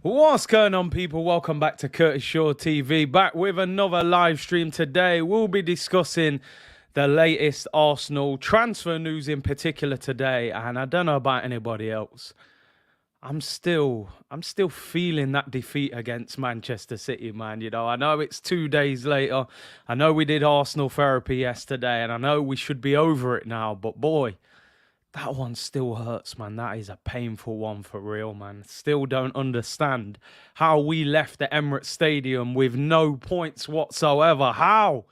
What's going on, people? Welcome back to Curtis Shaw TV. Back with another live stream today. We'll be discussing the latest Arsenal transfer news in particular today. And I don't know about anybody else. I'm still feeling that defeat against Manchester City, man. You know, I know it's 2 days later. I know we did Arsenal therapy yesterday, and I know we should be over it now. But boy, that one still hurts, man. That is a painful one for real, man. Still don't understand how we left the Emirates Stadium with no points whatsoever. How?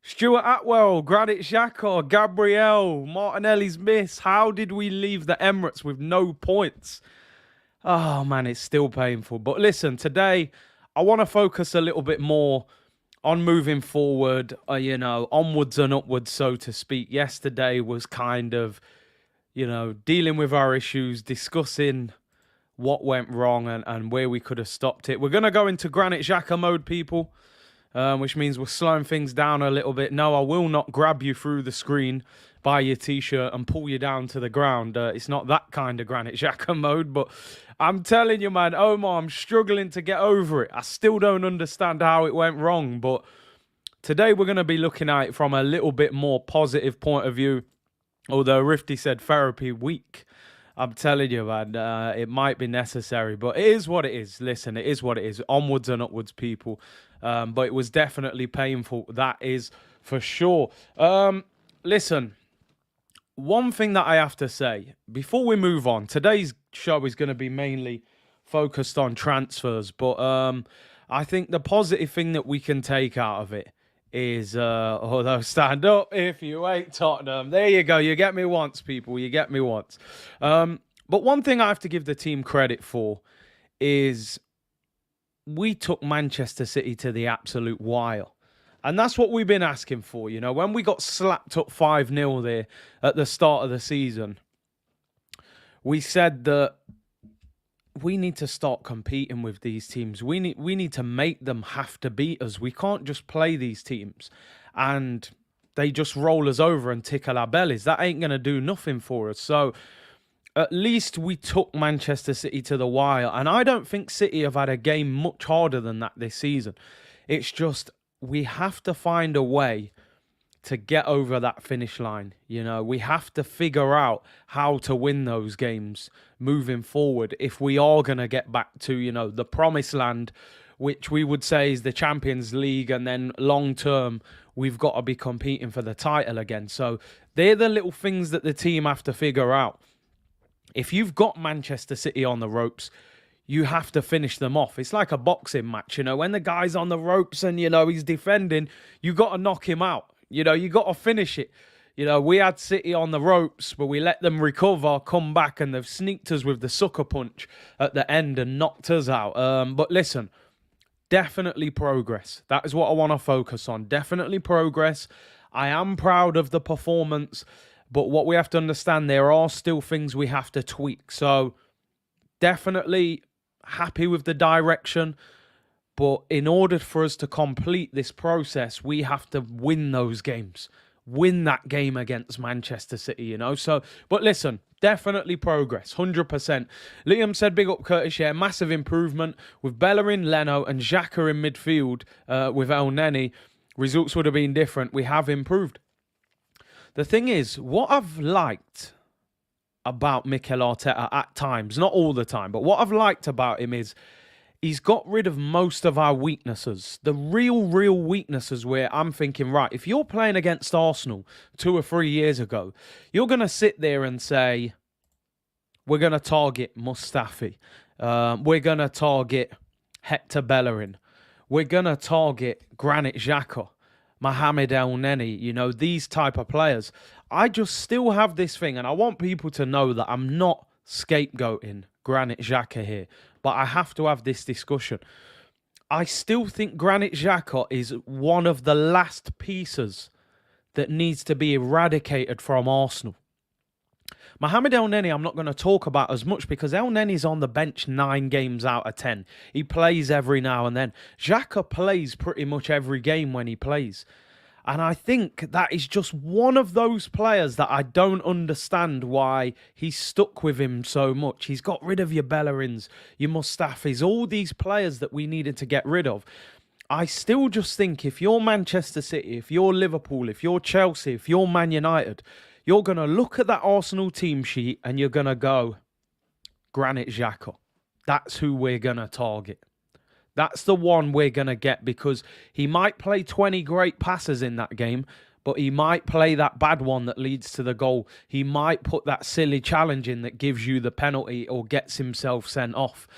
Stuart Atwell, Granit Xhaka, Gabriel, Martinelli's miss. How did we leave the Emirates with no points? Oh, man, it's still painful. But listen, today I want to focus a little bit more on moving forward, onwards and upwards, so to speak. Yesterday was kind of, dealing with our issues, discussing what went wrong and where we could have stopped it. We're going to go into Granit Xhaka mode, people, which means we're slowing things down a little bit. No, I will not grab you through the screen by your T-shirt and pull you down to the ground. It's not that kind of Granit Xhaka mode, but I'm telling you, man, Omar, I'm struggling to get over it. I still don't understand how it went wrong, but today we're going to be looking at it from a little bit more positive point of view, although Rifty said therapy week. I'm telling you, man, it might be necessary, but it is what it is. Listen, it is what it is. Onwards and upwards, people. But it was definitely painful. That is for sure. Listen, one thing that I have to say, before we move on, today's show is going to be mainly focused on transfers, but I think the positive thing that we can take out of it is, although stand up if you ain't Tottenham. There you go. You get me once, people. You get me once. But one thing I have to give the team credit for is we took Manchester City to the absolute wire. And that's what we've been asking for, when we got slapped up 5-0 there at the start of the season, we said that we need to start competing with these teams. We need to make them have to beat us. We can't just play these teams and they just roll us over and tickle our bellies. That ain't going to do nothing for us. So at least we took Manchester City to the wire. And I don't think City have had a game much harder than that this season. It's just we have to find a way to get over that finish line. We have to figure out how to win those games moving forward if we are going to get back to, the promised land, which we would say is the Champions League. And then long term, we've got to be competing for the title again. So they're the little things that the team have to figure out. If you've got Manchester City on the ropes, you have to finish them off. It's like a boxing match, when the guy's on the ropes and, he's defending, you got to knock him out. You got to finish it. We had City on the ropes, but we let them recover, come back, and they've sneaked us with the sucker punch at the end and knocked us out. But listen, definitely progress. That is what I want to focus on. Definitely progress. I am proud of the performance, but what we have to understand, there are still things we have to tweak. So definitely happy with the direction, but in order for us to complete this process, we have to win those games. Win that game against Manchester City, So, but listen, definitely progress, 100%. Liam said, big up Curtis, yeah, massive improvement with Bellerin, Leno and Xhaka in midfield with El Neni. Results would have been different. We have improved. The thing is, what I've liked about Mikel Arteta at times, not all the time, but what I've liked about him is he's got rid of most of our weaknesses. The real weaknesses where I'm thinking, right, if you're playing against Arsenal 2 or 3 years ago, you're going to sit there and say, we're going to target Mustafi. We're going to target Hector Bellerin. We're going to target Granit Xhaka, Mohamed El Neni, these type of players. I just still have this thing, and I want people to know that I'm not scapegoating Granit Xhaka here, but I have to have this discussion. I still think Granit Xhaka is one of the last pieces that needs to be eradicated from Arsenal. Mohamed El Neni, I'm not going to talk about as much because El Neni's on the bench 9 games out of 10. He plays every now and then. Xhaka plays pretty much every game when he plays. And I think that is just one of those players that I don't understand why he's stuck with him so much. He's got rid of your Bellerins, your Mustafis, all these players that we needed to get rid of. I still just think if you're Manchester City, if you're Liverpool, if you're Chelsea, if you're Man United, you're going to look at that Arsenal team sheet and you're going to go, Granit Xhaka. That's who we're going to target. That's the one we're going to get, because he might play 20 great passes in that game, but he might play that bad one that leads to the goal. He might put that silly challenge in that gives you the penalty or gets himself sent off.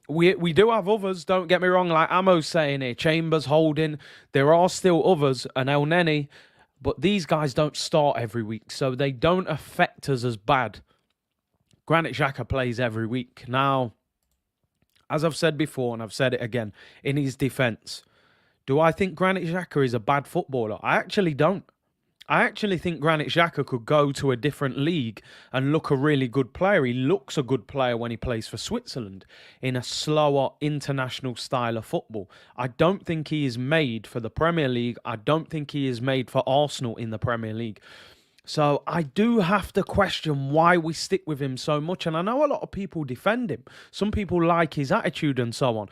We do have others, don't get me wrong, like Amo's saying here, Chambers, Holding, there are still others, and El Neni, but these guys don't start every week, so they don't affect us as bad. Granit Xhaka plays every week. Now, as I've said before, and I've said it again, in his defence, do I think Granit Xhaka is a bad footballer? I actually don't. I actually think Granit Xhaka could go to a different league and look a really good player. He looks a good player when he plays for Switzerland in a slower international style of football. I don't think he is made for the Premier League. I don't think he is made for Arsenal in the Premier League. So I do have to question why we stick with him so much. And I know a lot of people defend him. Some people like his attitude and so on.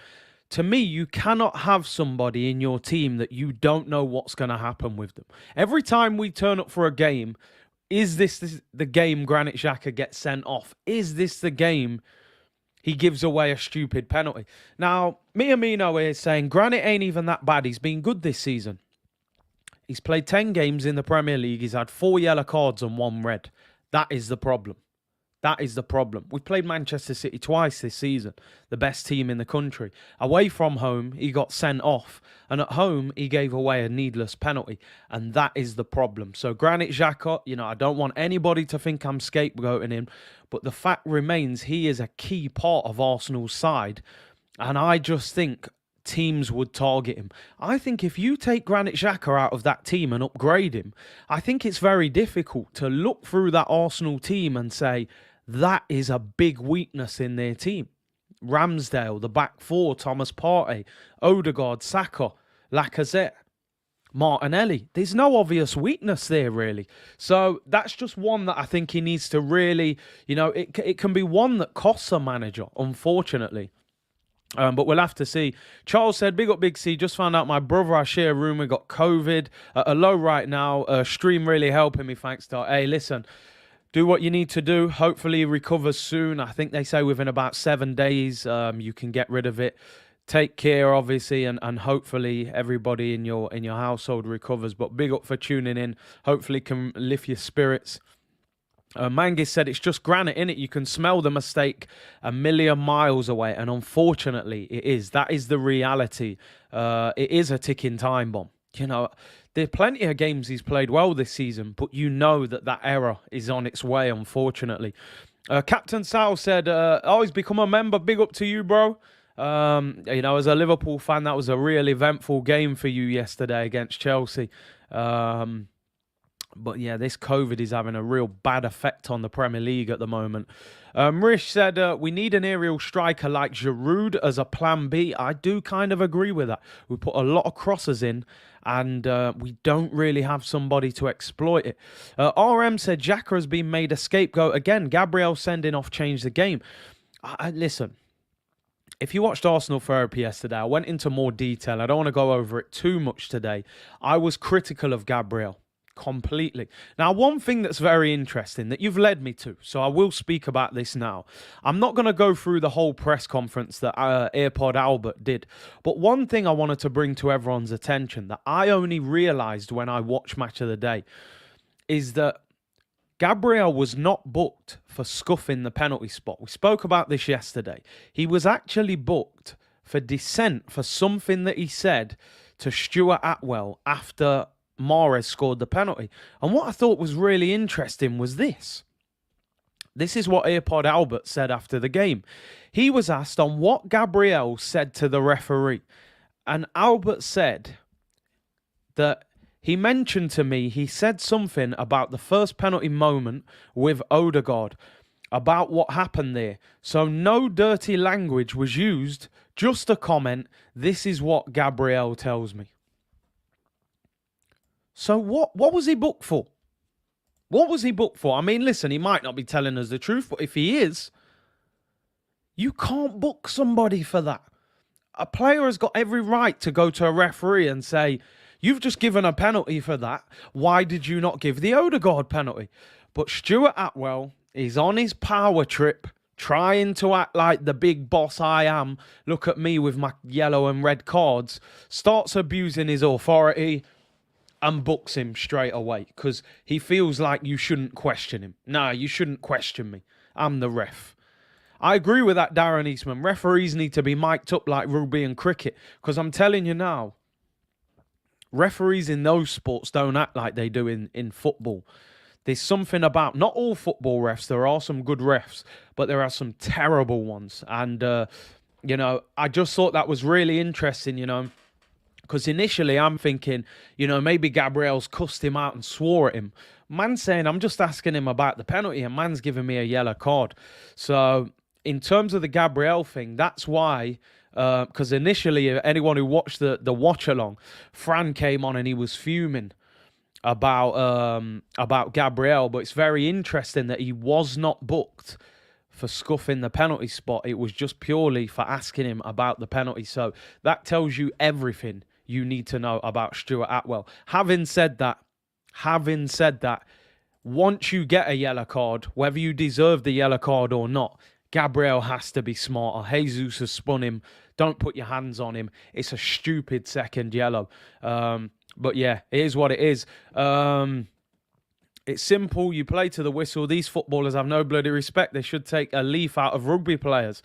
To me, you cannot have somebody in your team that you don't know what's going to happen with them. Every time we turn up for a game, is this the game Granit Xhaka gets sent off? Is this the game he gives away a stupid penalty? Now, Miamino is saying Granit ain't even that bad. He's been good this season. He's played 10 games in the Premier League. He's had 4 yellow cards and 1 red. That is the problem. That is the problem. We played Manchester City twice this season, the best team in the country. Away from home, he got sent off. And at home, he gave away a needless penalty. And that is the problem. So Granit Xhaka, I don't want anybody to think I'm scapegoating him. But the fact remains, he is a key part of Arsenal's side. And I just think teams would target him. I think if you take Granit Xhaka out of that team and upgrade him, I think it's very difficult to look through that Arsenal team and say, that is a big weakness in their team. Ramsdale, the back four, Thomas Partey, Odegaard, Saka, Lacazette, Martinelli. There's no obvious weakness there, really. So that's just one that I think he needs to really, it can be one that costs a manager, unfortunately. But we'll have to see. Charles said, big up Big C, just found out my brother I share a room, we got COVID. A low right now. Stream really helping me, thanks to... Hey, listen, do what you need to do. Hopefully he recovers soon. I think they say within about 7 days you can get rid of it. Take care, obviously, and hopefully everybody in your household recovers. But big up for tuning in. Hopefully can lift your spirits. Mangis said it's just Granit, innit? You can smell the mistake a million miles away, and unfortunately it is. That is the reality. It is a ticking time bomb. There are plenty of games he's played well this season, but that error is on its way, unfortunately. Captain Sal said, he's become a member. Big up to you, bro. As a Liverpool fan, that was a real eventful game for you yesterday against Chelsea. But yeah, this COVID is having a real bad effect on the Premier League at the moment. Rish said, we need an aerial striker like Giroud as a plan B. I do kind of agree with that. We put a lot of crosses in and we don't really have somebody to exploit it. RM said, Xhaka has been made a scapegoat again. Gabriel sending off changed the game. Listen, if you watched Arsenal Therapy yesterday, I went into more detail. I don't want to go over it too much today. I was critical of Gabriel. Completely. Now, one thing that's very interesting that you've led me to, so I will speak about this now. I'm not going to go through the whole press conference that AirPod Albert did, but one thing I wanted to bring to everyone's attention that I only realised when I watched Match of the Day is that Gabriel was not booked for scuffing the penalty spot. We spoke about this yesterday. He was actually booked for dissent for something that he said to Stuart Atwell after Mahrez scored the penalty. And what I thought was really interesting was this. This is what AirPod Albert said after the game. He was asked on what Gabriel said to the referee. And Albert said that he mentioned to me, he said something about the first penalty moment with Odegaard, about what happened there. So no dirty language was used, just a comment. This is what Gabriel tells me. So what was he booked for? What was he booked for? I mean, listen, he might not be telling us the truth, but if he is, you can't book somebody for that. A player has got every right to go to a referee and say, you've just given a penalty for that. Why did you not give the Odegaard penalty? But Stuart Atwell is on his power trip, trying to act like the big boss I am. Look at me with my yellow and red cards. Starts abusing his authority and books him straight away because he feels like you shouldn't question him. Nah, you shouldn't question me. I'm the ref. I agree with that, Darren Eastman. Referees need to be mic'd up like rugby and cricket because I'm telling you now, referees in those sports don't act like they do in football. There's something about, not all football refs, there are some good refs, but there are some terrible ones. And, I just thought that was really interesting, because initially I'm thinking, maybe Gabriel's cussed him out and swore at him. Man's saying, I'm just asking him about the penalty, and man's giving me a yellow card. So in terms of the Gabriel thing, that's why, because initially anyone who watched the watch along, Fran came on and he was fuming about Gabriel, but it's very interesting that he was not booked for scuffing the penalty spot. It was just purely for asking him about the penalty. So that tells you everything you need to know about Stuart Atwell. Having said that, once you get a yellow card, whether you deserve the yellow card or not, Gabriel has to be smarter. Jesus has spun him. Don't put your hands on him. It's a stupid second yellow. But yeah, it is what it is. It's simple. You play to the whistle. These footballers have no bloody respect. They should take a leaf out of rugby players.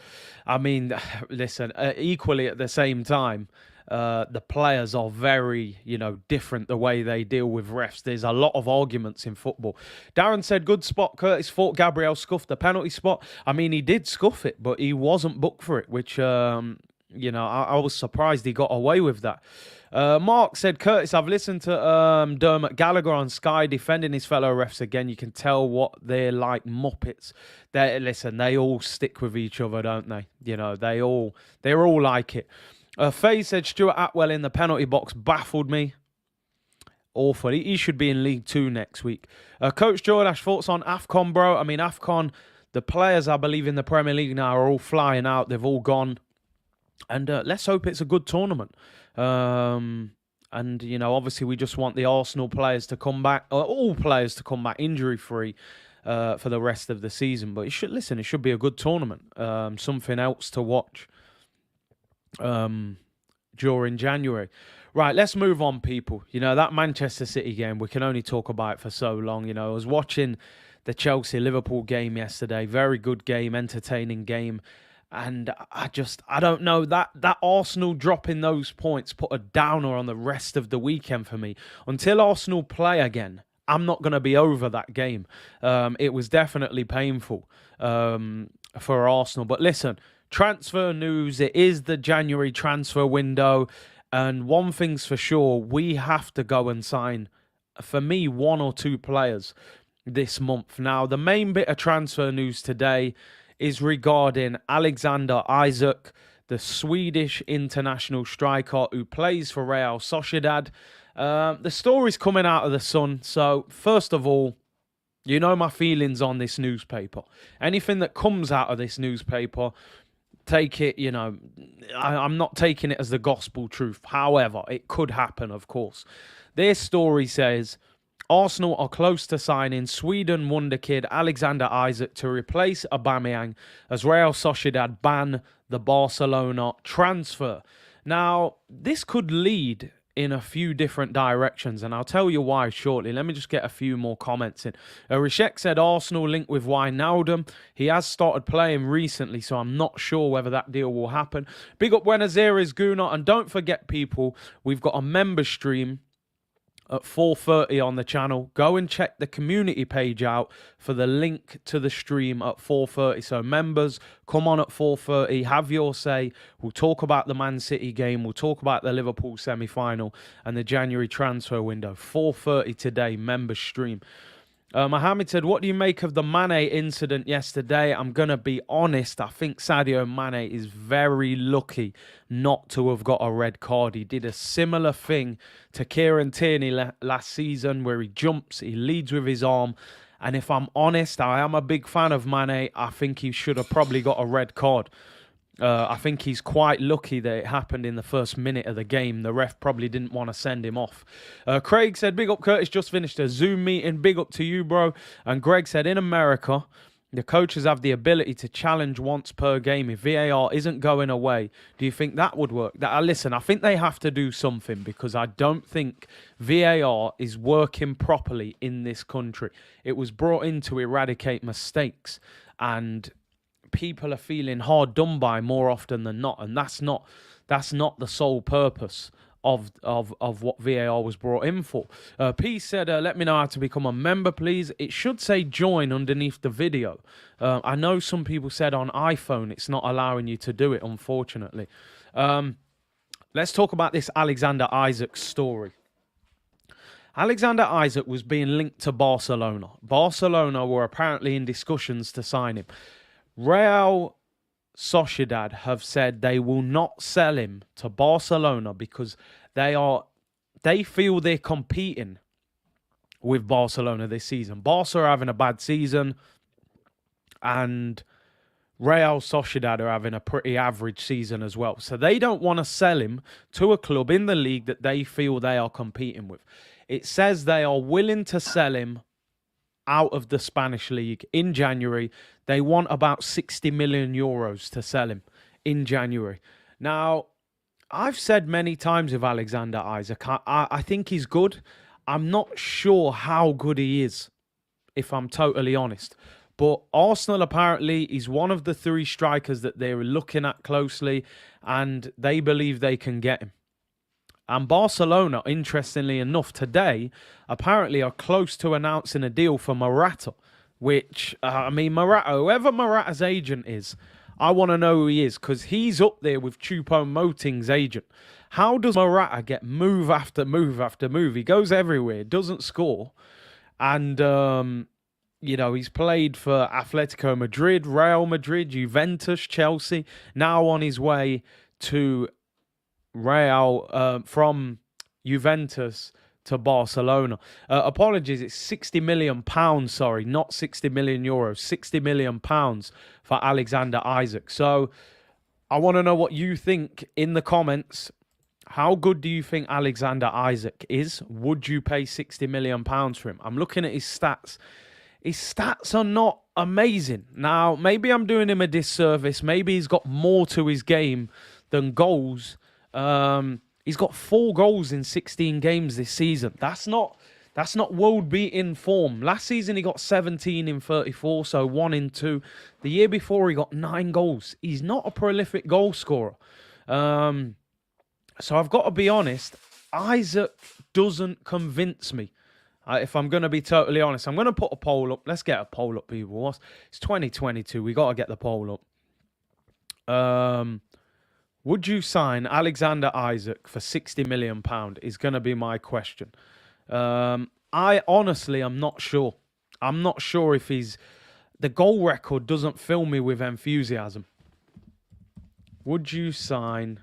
I mean, listen, equally at the same time, the players are very, different the way they deal with refs. There's a lot of arguments in football. Darren said, good spot. Curtis thought Gabriel scuffed the penalty spot. I mean, he did scuff it, but he wasn't booked for it, which, I was surprised he got away with that. Mark said, Curtis, I've listened to Dermot Gallagher on Sky defending his fellow refs again. You can tell what they're like muppets. They all stick with each other, don't they? They're all like it. Faye said, Stuart Atwell in the penalty box baffled me. Awful. He should be in League 2 next week. Coach Jordash, thoughts on AFCON, bro? I mean, AFCON, the players, I believe, in the Premier League now are all flying out. They've all gone. And let's hope it's a good tournament. Obviously we just want the Arsenal players to come back, or all players to come back injury-free for the rest of the season. But it should be a good tournament. Something else to watch during January. Right, let's move on, people. That Manchester City game, we can only talk about it for so long. I was watching the Chelsea-Liverpool game yesterday. Very good game, entertaining game. And I don't know, that Arsenal dropping those points put a downer on the rest of the weekend for me. Until Arsenal play again, I'm not going to be over that game. It was definitely painful for Arsenal. But listen, transfer news, it is the January transfer window. And one thing's for sure, we have to go and sign, for me, 1 or 2 players this month. Now, the main bit of transfer news today is regarding Alexander Isak, the Swedish international striker who plays for Real Sociedad. The story's coming out of the Sun. So, first of all, my feelings on this newspaper. Anything that comes out of this newspaper, take it, I'm not taking it as the gospel truth. However, it could happen, of course. Their story says, Arsenal are close to signing Sweden wonderkid Alexander Isak to replace Aubameyang as Real Sociedad ban the Barcelona transfer. Now, this could lead in a few different directions, and I'll tell you why shortly. Let me just get a few more comments in. Rishek said Arsenal linked with Wijnaldum. He has started playing recently, so I'm not sure whether that deal will happen. Big up Buenos Aires, Guna, and don't forget, people, we've got a member stream at 4:30 on the channel. Go and check the community page out for the link to the stream at 4:30. So members, come on at 4:30, have your say. We'll talk about the Man City game. We'll talk about the Liverpool semi-final and the January transfer window. 4:30 today, members stream. Mohammed said, what do you make of the Mane incident yesterday? I'm going to be honest. I think Sadio Mane is very lucky not to have got a red card. He did a similar thing to Kieran Tierney last season where he jumps, he leads with his arm. And if I'm honest, I am a big fan of Mane. I think he should have probably got a red card. I think he's quite lucky that it happened in the first minute of the game. The ref probably didn't want to send him off. Craig said, big up Curtis, just finished a Zoom meeting. Big up to you, bro. And Greg said, in America, the coaches have the ability to challenge once per game. If VAR isn't going away, do you think that would work? Listen, I think they have to do something because I don't think VAR is working properly in this country. It was brought in to eradicate mistakes, and people are feeling hard done by more often than not, and that's not the sole purpose of what VAR was brought in for. P said, let me know how to become a member, please. It should say join underneath the video. I know some people said on iPhone it's not allowing you to do it, unfortunately. Let's talk about this Alexander Isak story. Alexander Isak was being linked to Barcelona. Barcelona were apparently in discussions to sign him. Real Sociedad have said they will not sell him to Barcelona because they feel they're competing with Barcelona this season. Barca are having a bad season, and Real Sociedad are having a pretty average season as well. So they don't want to sell him to a club in the league that they feel they are competing with. It says they are willing to sell him out of the Spanish league in January. They want about 60 million euros to sell him in January. Now, I've said many times of Alexander Isak, I think he's good. I'm not sure how good he is, if I'm totally honest. But Arsenal apparently is one of the 3 strikers that they're looking at closely, and they believe they can get him. And Barcelona, interestingly enough, today, apparently are close to announcing a deal for Morata, which, Morata, whoever Morata's agent is, I want to know who he is, because he's up there with Choupo-Moting's agent. How does Morata get move after move after move? He goes everywhere, doesn't score, and, he's played for Atletico Madrid, Real Madrid, Juventus, Chelsea, now on his way to Real, from Juventus to Barcelona. Apologies, it's £60 million, sorry, not 60 million euros, £60 million for Alexander Isak. So I want to know what you think in the comments. How good do you think Alexander Isak is? Would you pay £60 million for him? I'm looking at his stats. His stats are not amazing. Now, maybe I'm doing him a disservice. Maybe he's got more to his game than goals. He's got 4 goals in 16 games this season. That's not world-beating form. Last season, he got 17 in 34, so 1 in 2. The year before, he got 9 goals. He's not a prolific goal scorer. So I've got to be honest, Isak doesn't convince me. If I'm going to be totally honest, I'm going to put a poll up. Let's get a poll up, people. It's 2022. We got to get the poll up. Would you sign Alexander Isak for £60 million is going to be my question. I honestly am not sure. I'm not sure if the goal record doesn't fill me with enthusiasm. Would you sign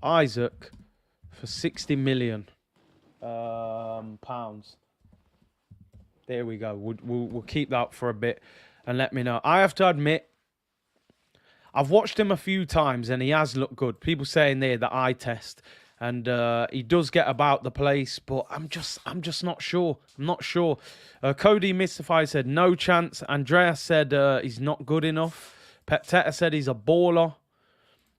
Isak for £60 million? Pounds. There we go. We'll keep that for a bit and let me know. I have to admit, I've watched him a few times and he has looked good. People saying there the eye test, and he does get about the place, but I'm just not sure. I'm not sure. Cody Mystified said no chance. Andreas said he's not good enough. Pep Teta said he's a baller.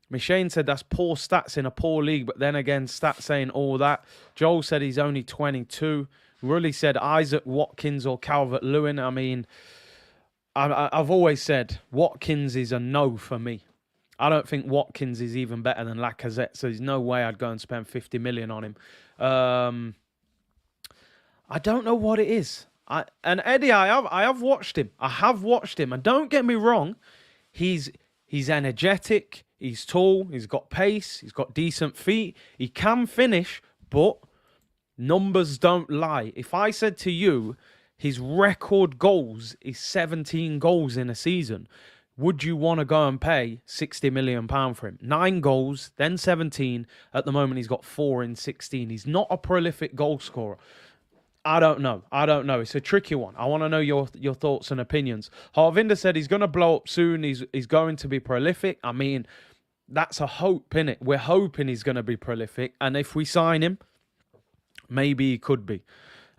Mishane said that's poor stats in a poor league, but then again, stats saying all that. Joel said he's only 22. Rully said Isak, Watkins, or Calvert-Lewin. I mean, I've always said Watkins is a no for me. I don't think Watkins is even better than Lacazette, so there's no way I'd go and spend 50 million on him. I don't know what it is. And Eddie, I have watched him. I have watched him, and don't get me wrong, he's energetic. He's tall, he's got pace, he's got decent feet. He can finish, but numbers don't lie. If I said to you, His record goals is 17 goals in a season. Would you want to go and pay £60 million for him? 9 goals, then 17. At the moment, he's got 4 in 16. He's not a prolific goal scorer. I don't know. It's a tricky one. I want to know your thoughts and opinions. Harvinder said he's going to blow up soon. He's going to be prolific. I mean, that's a hope, innit? We're hoping he's going to be prolific. And if we sign him, maybe he could be.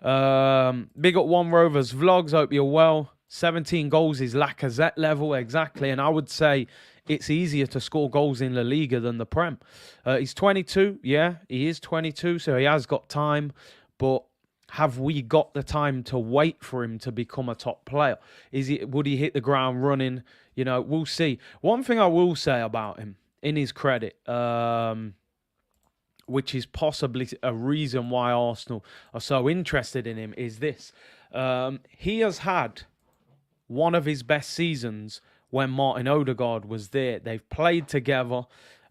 Big up One Rovers Vlogs. Hope you're well. 17 goals is Lacazette level, exactly. And I would say it's easier to score goals in La Liga than the Prem. He's 22. Yeah, he is 22, so he has got time. But have we got the time to wait for him to become a top player? Would he hit the ground running? You know, we'll see. One thing I will say about him, in his credit, which is possibly a reason why Arsenal are so interested in him, is this. He has had one of his best seasons when Martin Odegaard was there. They've played together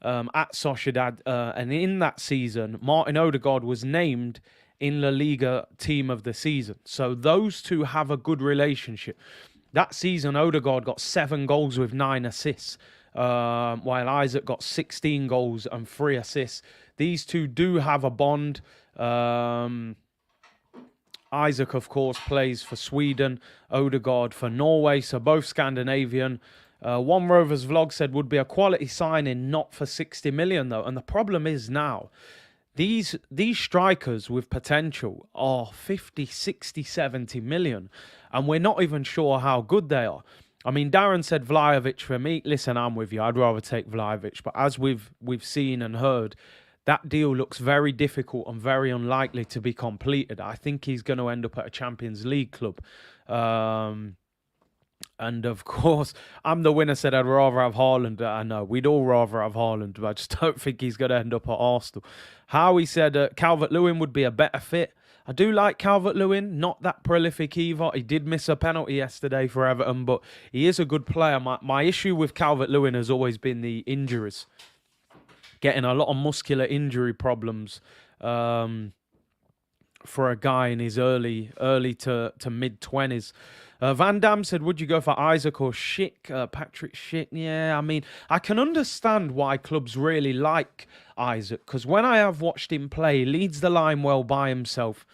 at Sociedad, and in that season, Martin Odegaard was named in La Liga Team of the Season. So those two have a good relationship. That season, Odegaard got 7 goals with 9 assists, while Isak got 16 goals and 3 assists. These two do have a bond. Isak, of course, plays for Sweden, Odegaard for Norway, so both Scandinavian. One Rovers Vlog said would be a quality signing, not for 60 million though. And the problem is now, these strikers with potential are 50, 60, 70 million, and we're not even sure how good they are. I mean, Darren said Vlahovic for me. Listen, I'm with you. I'd rather take Vlahovic, but as we've seen and heard, that deal looks very difficult and very unlikely to be completed. I think he's going to end up at a Champions League club. And of course, I'm the winner said I'd rather have Haaland. I know, we'd all rather have Haaland, but I just don't think he's going to end up at Arsenal. Howie said Calvert-Lewin would be a better fit. I do like Calvert-Lewin, not that prolific either. He did miss a penalty yesterday for Everton, but he is a good player. My issue with Calvert-Lewin has always been the injuries. Getting a lot of muscular injury problems for a guy in his early to mid-20s. Van Dam said, would you go for Isak or Schick? Patrick Schick, yeah. I mean, I can understand why clubs really like Isak, because when I have watched him play, he leads the line well by himself.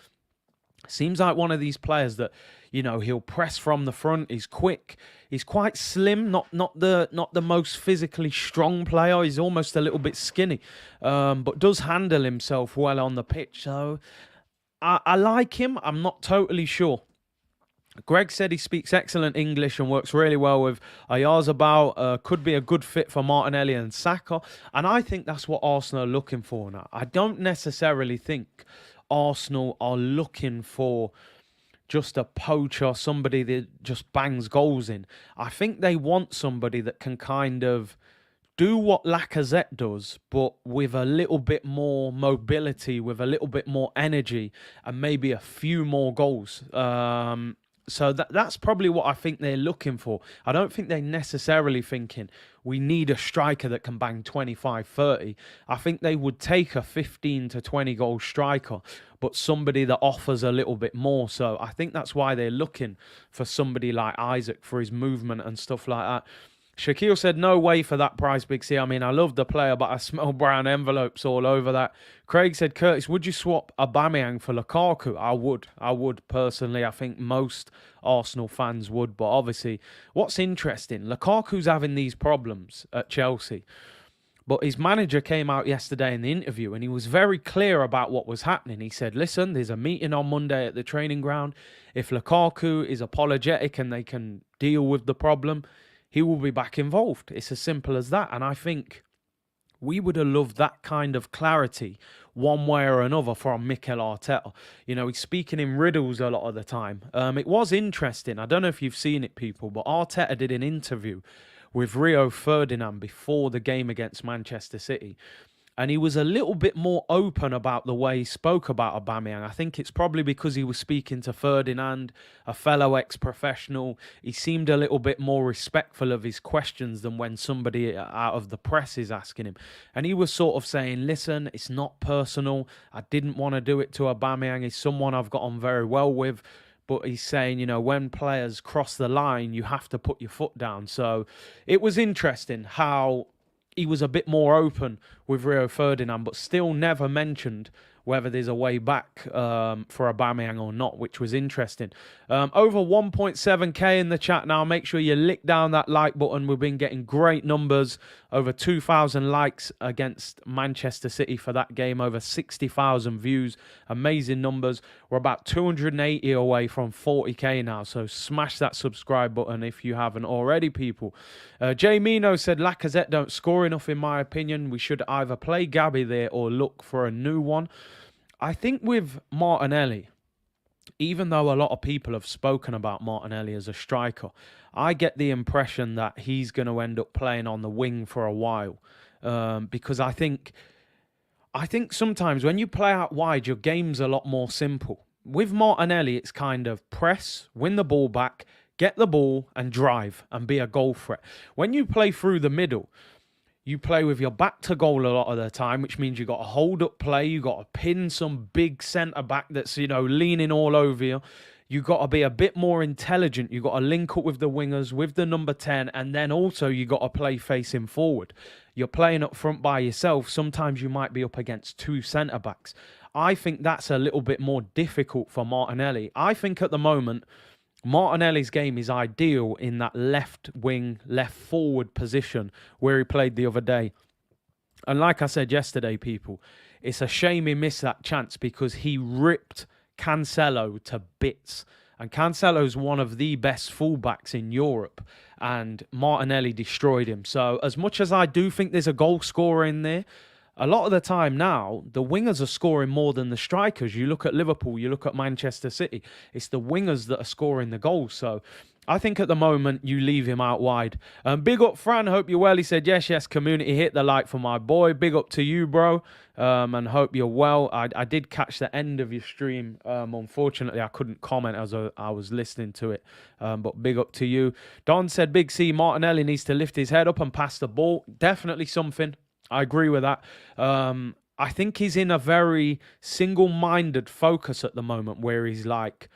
Seems like one of these players that, you know, he'll press from the front. He's quick. He's quite slim, not the most physically strong player. He's almost a little bit skinny, but does handle himself well on the pitch. So I like him. I'm not totally sure. Greg said he speaks excellent English and works really well with Oyarzabal. Could be a good fit for Martinelli and Saka. And I think that's what Arsenal are looking for now. I don't necessarily think Arsenal are looking for just a poacher, somebody that just bangs goals in. I think they want somebody that can kind of do what Lacazette does, but with a little bit more mobility, with a little bit more energy, and maybe a few more goals. So that's probably what I think they're looking for. I don't think they're necessarily thinking we need a striker that can bang 25, 30. I think they would take a 15 to 20 goal striker, but somebody that offers a little bit more. So I think that's why they're looking for somebody like Isak for his movement and stuff like that. Shaquille said, no way for that price, Big C. I mean, I love the player, but I smell brown envelopes all over that. Craig said, Curtis, would you swap Aubameyang for Lukaku? I would personally. I think most Arsenal fans would. But obviously, what's interesting, Lukaku's having these problems at Chelsea. But his manager came out yesterday in the interview and he was very clear about what was happening. He said, listen, there's a meeting on Monday at the training ground. If Lukaku is apologetic and they can deal with the problem, he will be back involved. It's as simple as that. And I think we would have loved that kind of clarity one way or another from Mikel Arteta. You know, he's speaking in riddles a lot of the time. It was interesting. I don't know if you've seen it, people, but Arteta did an interview with Rio Ferdinand before the game against Manchester City. And he was a little bit more open about the way he spoke about Aubameyang. I think it's probably because he was speaking to Ferdinand, a fellow ex-professional. He seemed a little bit more respectful of his questions than when somebody out of the press is asking him. And he was sort of saying, listen, it's not personal. I didn't want to do it to Aubameyang. He's someone I've got on very well with. but he's saying, you know, when players cross the line, you have to put your foot down. So it was interesting how he was a bit more open with Rio Ferdinand, but still never mentioned whether there's a way back for Aubameyang or not, which was interesting. Over 1.7k in the chat now. Make sure you lick down that like button. We've been getting great numbers. Over 2,000 likes against Manchester City for that game. Over 60,000 views. Amazing numbers. We're about 280 away from 40k now. So smash that subscribe button if you haven't already, people. Jay Mino said, Lacazette don't score enough in my opinion. We should either play Gabby there or look for a new one. I think with Martinelli, even though a lot of people have spoken about Martinelli as a striker, I get the impression that he's going to end up playing on the wing for a while. Because I think sometimes when you play out wide, your game's a lot more simple. With Martinelli, it's kind of press, win the ball back, get the ball and drive and be a goal threat. When you play through the middle, you play with your back to goal a lot of the time, which means you got to hold up play. You got to pin some big centre back that's, you know, leaning all over you. You got to be a bit more intelligent. You got to link up with the wingers, with the number 10, and then also you got to play facing forward. You're playing up front by yourself. Sometimes you might be up against two centre backs. I think that's a little bit more difficult for Martinelli. I think at the moment, Martinelli's game is ideal in that left wing, left forward position where he played the other day. And like I said yesterday, people, it's a shame he missed that chance because he ripped Cancelo to bits. And Cancelo's one of the best fullbacks in Europe. And Martinelli destroyed him. So as much as I do think there's a goal scorer in there, a lot of the time now, the wingers are scoring more than the strikers. You look at Liverpool, you look at Manchester City. It's the wingers that are scoring the goals. So I think at the moment, you leave him out wide. Big up, Fran. Hope you're well. He said, yes, community. Hit the like for my boy. Big up to you, bro. And hope you're well. I did catch the end of your stream. Unfortunately, I couldn't comment as I was listening to it. But big up to you. Don said, Big C, Martinelli needs to lift his head up and pass the ball. Definitely something. I agree with that. I think he's in a very single-minded focus at the moment where he's like,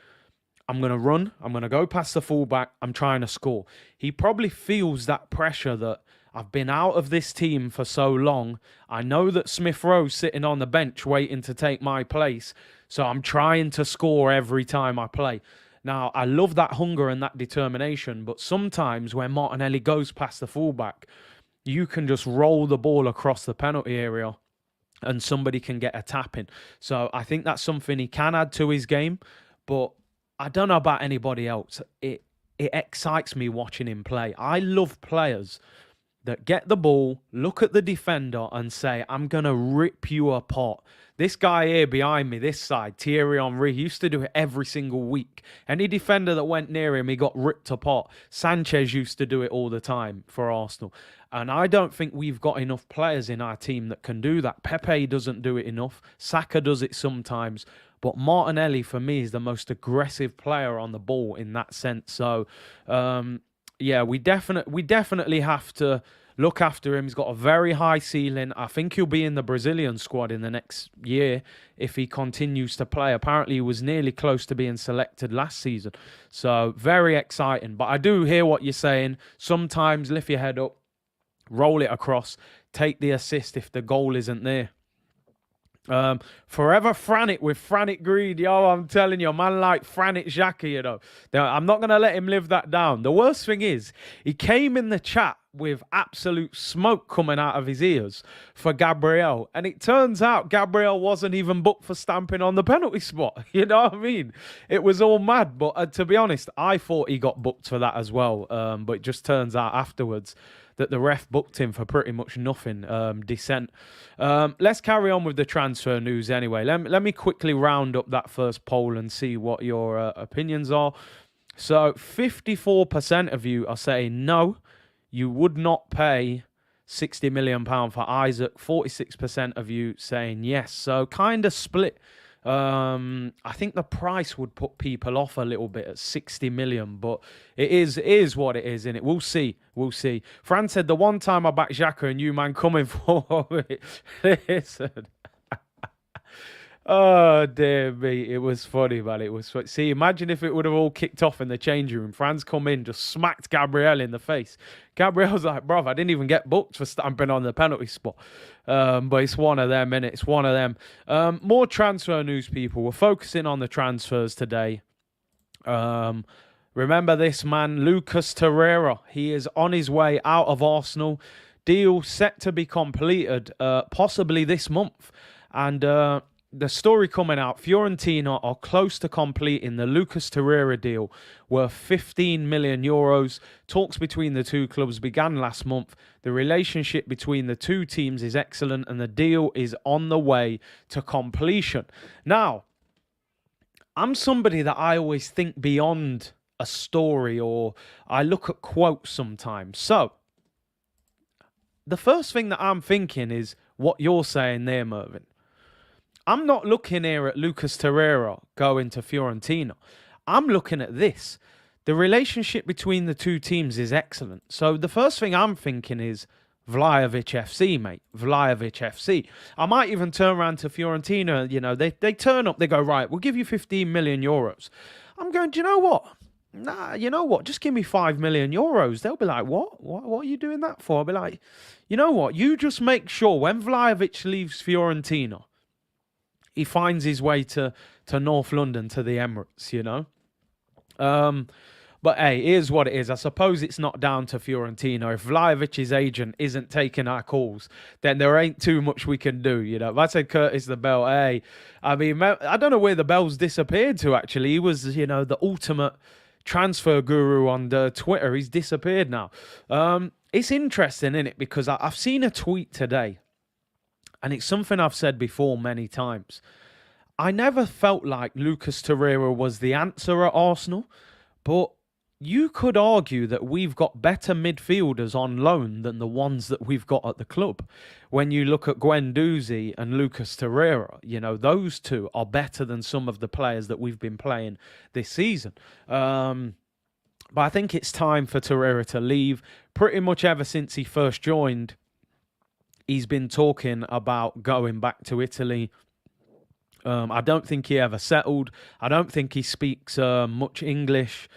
I'm going to run, I'm going to go past the fullback, I'm trying to score. He probably feels that pressure that I've been out of this team for so long. I know that Smith Rowe's sitting on the bench waiting to take my place, so I'm trying to score every time I play. Now, I love that hunger and that determination, but sometimes when Martinelli goes past the fullback, you can just roll the ball across the penalty area and somebody can get a tap in. So I think that's something he can add to his game, but I don't know about anybody else. It excites me watching him play. I love players that get the ball, look at the defender and say, I'm going to rip you apart. This guy here behind me, this side, Thierry Henry, he used to do it every single week. Any defender that went near him, he got ripped apart. Sanchez used to do it all the time for Arsenal. And I don't think we've got enough players in our team that can do that. Pepe doesn't do it enough. Saka does it sometimes. But Martinelli, for me, is the most aggressive player on the ball in that sense. So, yeah, we definitely have to look after him. He's got a very high ceiling. I think he'll be in the Brazilian squad in the next year if he continues to play. Apparently, he was nearly close to being selected last season. So, very exciting. But I do hear what you're saying. Sometimes lift your head up, roll it across, take the assist if the goal isn't there. Forever frantic with frantic greed. Yo, I'm telling you, man like frantic Xhaka, you know. I'm not going to let him live that down. The worst thing is, he came in the chat with absolute smoke coming out of his ears for Gabriel. And it turns out Gabriel wasn't even booked for stamping on the penalty spot. You know what I mean? It was all mad. But to be honest, I thought he got booked for that as well. But it just turns out afterwards that the ref booked him for pretty much nothing, dissent. Let's carry on with the transfer news anyway. Let me quickly round up that first poll and see what your opinions are. So 54% of you are saying no, you would not pay £60 million for Isak. 46% of you saying yes. So kind of split. I think the price would put people off a little bit at 60 million, but it is what it is, and it we'll see. Fran said the one time I backed Xhaka and you man coming for it. Listen. Oh dear me, it was funny, man. It was funny. See, imagine if it would have all kicked off in the changing room. Franz come in, just smacked Gabriel in the face. Gabriel's like, "Bruv, I didn't even get booked for stamping on the penalty spot." But it's one of them, innit? It's one of them. More transfer news, people. We're focusing on the transfers today. Remember this man, Lucas Torreira. He is on his way out of Arsenal. Deal set to be completed possibly this month. And the story coming out, Fiorentina are close to completing the Lucas Torreira deal worth 15 million euros. Talks between the two clubs began last month. The relationship between the two teams is excellent and the deal is on the way to completion. Now, I'm somebody that I always think beyond a story, or I look at quotes sometimes. So, the first thing that I'm thinking is what you're saying there, Mervyn. I'm not looking here at Lucas Torreira going to Fiorentina. I'm looking at this. The relationship between the two teams is excellent. So the first thing I'm thinking is Vlahovic FC, mate. Vlahovic FC. I might even turn around to Fiorentina. You know, they turn up, they go, right, we'll give you 15 million euros. I'm going, do you know what? Nah, you know what? Just give me 5 million euros. They'll be like, what? What are you doing that for? I'll be like, you know what? You just make sure when Vlahovic leaves Fiorentina, he finds his way to North London, to the Emirates, you know? But hey, here's what it is. I suppose it's not down to Fiorentina. If Vlahovic's agent isn't taking our calls, then there ain't too much we can do, you know? If I said Curtis the Bell, hey, I mean, I don't know where the Bell's disappeared to, actually. He was, you know, the ultimate transfer guru on Twitter. He's disappeared now. It's interesting, isn't it? Because I've seen a tweet today, and it's something I've said before many times. I never felt like Lucas Torreira was the answer at Arsenal, but you could argue that we've got better midfielders on loan than the ones that we've got at the club. When you look at Guendouzi and Lucas Torreira, you know, those two are better than some of the players that we've been playing this season. But I think it's time for Torreira to leave. Pretty much ever since he first joined, he's been talking about going back to Italy. I don't think he ever settled. I don't think he speaks much English.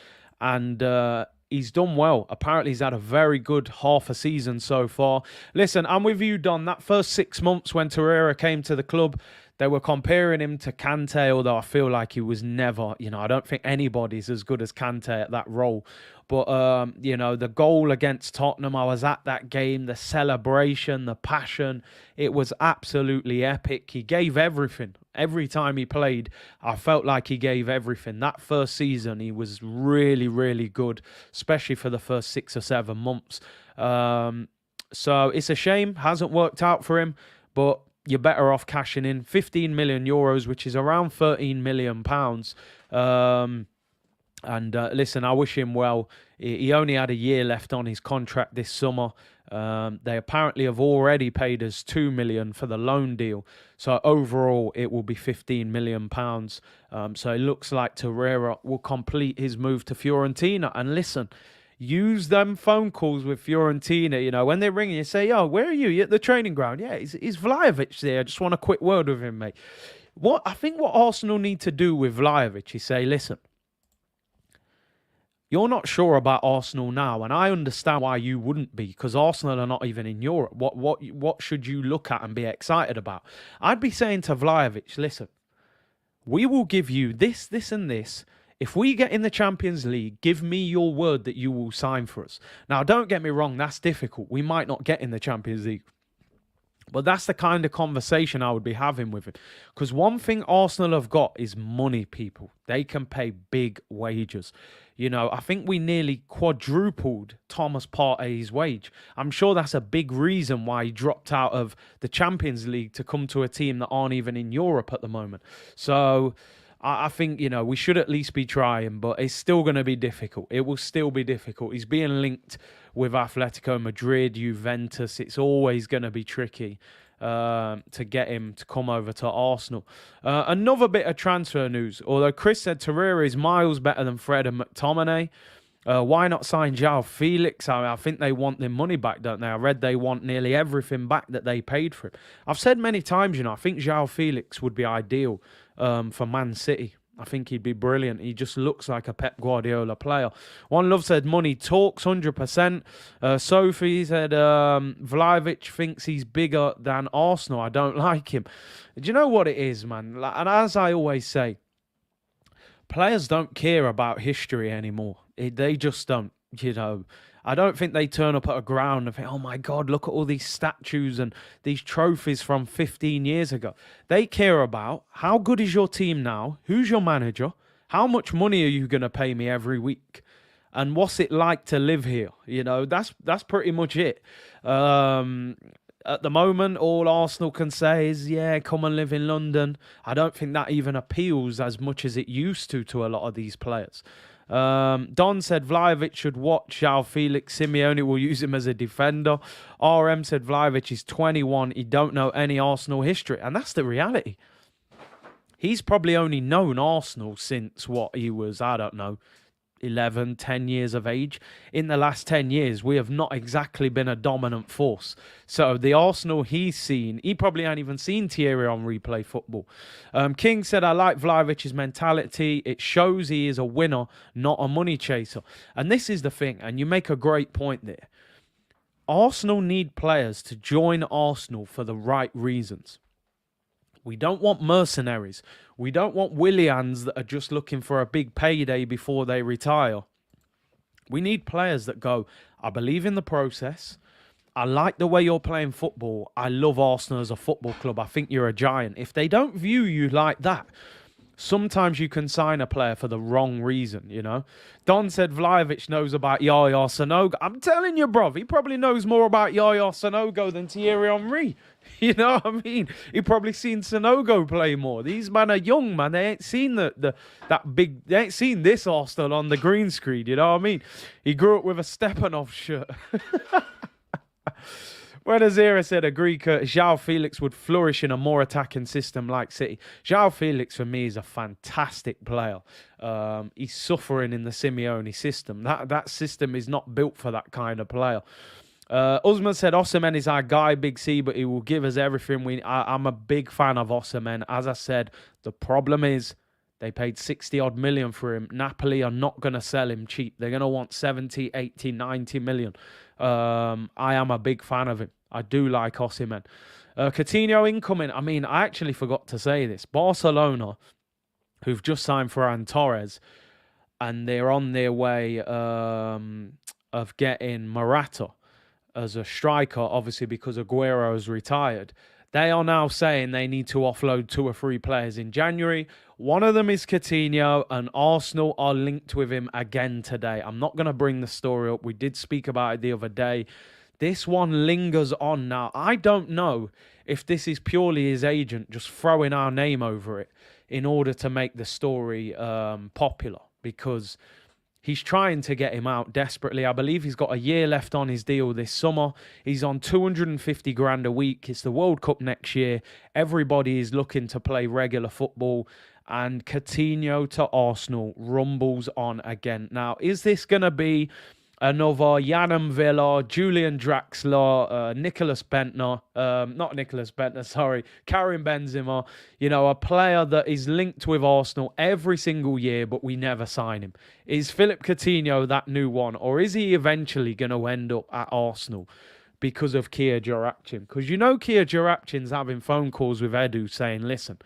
And he's done well. Apparently, he's had a very good half a season so far. Listen, I'm with you, Don. That first 6 months when Torreira came to the club, they were comparing him to Kante, although I feel like he was never, you know, I don't think anybody's as good as Kante at that role. But, you know, the goal against Tottenham, I was at that game, the celebration, the passion, it was absolutely epic. He gave everything. Every time he played, I felt like he gave everything. That first season, he was really, really good, especially for the first 6 or 7 months. So it's a shame, hasn't worked out for him, but you're better off cashing in 15 million euros, which is around 13 million pounds. Listen, I wish him well. He only had a year left on his contract this summer. They apparently have already paid us 2 million for the loan deal. So overall, it will be 15 million pounds. So it looks like Torreira will complete his move to Fiorentina. And listen, use them phone calls with Fiorentina. You know, when they ring you, say, "Yo, where are you? You at the training ground?" "Yeah, is Vlahovic there? I just want a quick word with him, mate." I think what Arsenal need to do with Vlahovic is say, "Listen, you're not sure about Arsenal now, and I understand why you wouldn't be, because Arsenal are not even in Europe. What should you look at and be excited about?" I'd be saying to Vlahovic, "Listen, we will give you this, this, and this. If we get in the Champions League, give me your word that you will sign for us." Now, don't get me wrong, that's difficult. We might not get in the Champions League. But that's the kind of conversation I would be having with him. Because one thing Arsenal have got is money, people. They can pay big wages. You know, I think we nearly quadrupled Thomas Partey's wage. I'm sure that's a big reason why he dropped out of the Champions League to come to a team that aren't even in Europe at the moment. So I think, you know, we should at least be trying, but it's still going to be difficult. It will still be difficult. He's being linked with Atletico Madrid, Juventus. It's always going to be tricky to get him to come over to Arsenal. Another bit of transfer news. Although Chris said Torreira is miles better than Fred and McTominay, Why not sign João Felix? I think they want their money back, don't they? I read they want nearly everything back that they paid for him. I've said many times, I think João Felix would be ideal for Man City. I think he'd be brilliant. He just looks like a Pep Guardiola player. One Love said money talks, 100%. Sophie said Vlahovic thinks he's bigger than Arsenal. I don't like him. Do you know what it is, man? And as I always say, players don't care about history anymore. They just don't, I don't think they turn up at a ground and think, oh my God, look at all these statues and these trophies from 15 years ago. They care about how good is your team now? Who's your manager? How much money are you going to pay me every week? And what's it like to live here? That's pretty much it. At the moment, all Arsenal can say is, yeah, come and live in London. I don't think that even appeals as much as it used to a lot of these players. Don said Vlahovic should watch João Felix. Simeone will use him as a defender. RM said Vlahovic is 21. He don't know any Arsenal history. And that's the reality. He's probably only known Arsenal since he was, I don't know, 11, 10 years of age. In the last 10 years, we have not exactly been a dominant force. So the Arsenal he's seen, he probably ain't even seen Thierry on replay football. King said, I like Vlahovic's mentality. It shows he is a winner, not a money chaser. And this is the thing, and you make a great point there. Arsenal need players to join Arsenal for the right reasons. We don't want mercenaries. We don't want Willians that are just looking for a big payday before they retire. We need players that go, I believe in the process. I like the way you're playing football. I love Arsenal as a football club. I think you're a giant. If they don't view you like that, sometimes you can sign a player for the wrong reason, Don said Vlahovic knows about Yaya Sanogo. I'm telling you, bruv, he probably knows more about Yaya Sanogo than Thierry Henry. You know what I mean? He probably seen Sanogo play more. These men are young, man. They ain't seen they ain't seen this Arsenal on the green screen, you know what I mean? He grew up with a Stepanov shirt. When Azira said, agree, Curtis, João Felix would flourish in a more attacking system like City. João Felix, for me, is a fantastic player. He's suffering in the Simeone system. That system is not built for that kind of player. Usman said, Osimhen is our guy, Big C, but he will give us everything. I'm a big fan of Osimhen. As I said, the problem is they paid 60-odd million for him. Napoli are not going to sell him cheap. They're going to want 70, 80, 90 million. I am a big fan of him. I do like Osimhen. Coutinho incoming. I mean, I actually forgot to say this. Barcelona, who've just signed Ferran Torres, and they're on their way of getting Morata as a striker, obviously because Aguero has retired. They are now saying they need to offload 2 or 3 players in January. One of them is Coutinho, and Arsenal are linked with him again today. I'm not going to bring the story up. We did speak about it the other day. This one lingers on now. I don't know if this is purely his agent just throwing our name over it in order to make the story popular, because he's trying to get him out desperately. I believe he's got a year left on his deal this summer. He's on 250 grand a week. It's the World Cup next year. Everybody is looking to play regular football. And Coutinho to Arsenal rumbles on again. Now, is this going to be another Yanam Villa, Julian Draxler, Nicholas Bentner, Karim Benzema, a player that is linked with Arsenal every single year, but we never sign him? Is Philip Coutinho that new one, or is he eventually going to end up at Arsenal because of Kia Joorabchian? Because Kia Joorabchian's having phone calls with Edu saying, listen,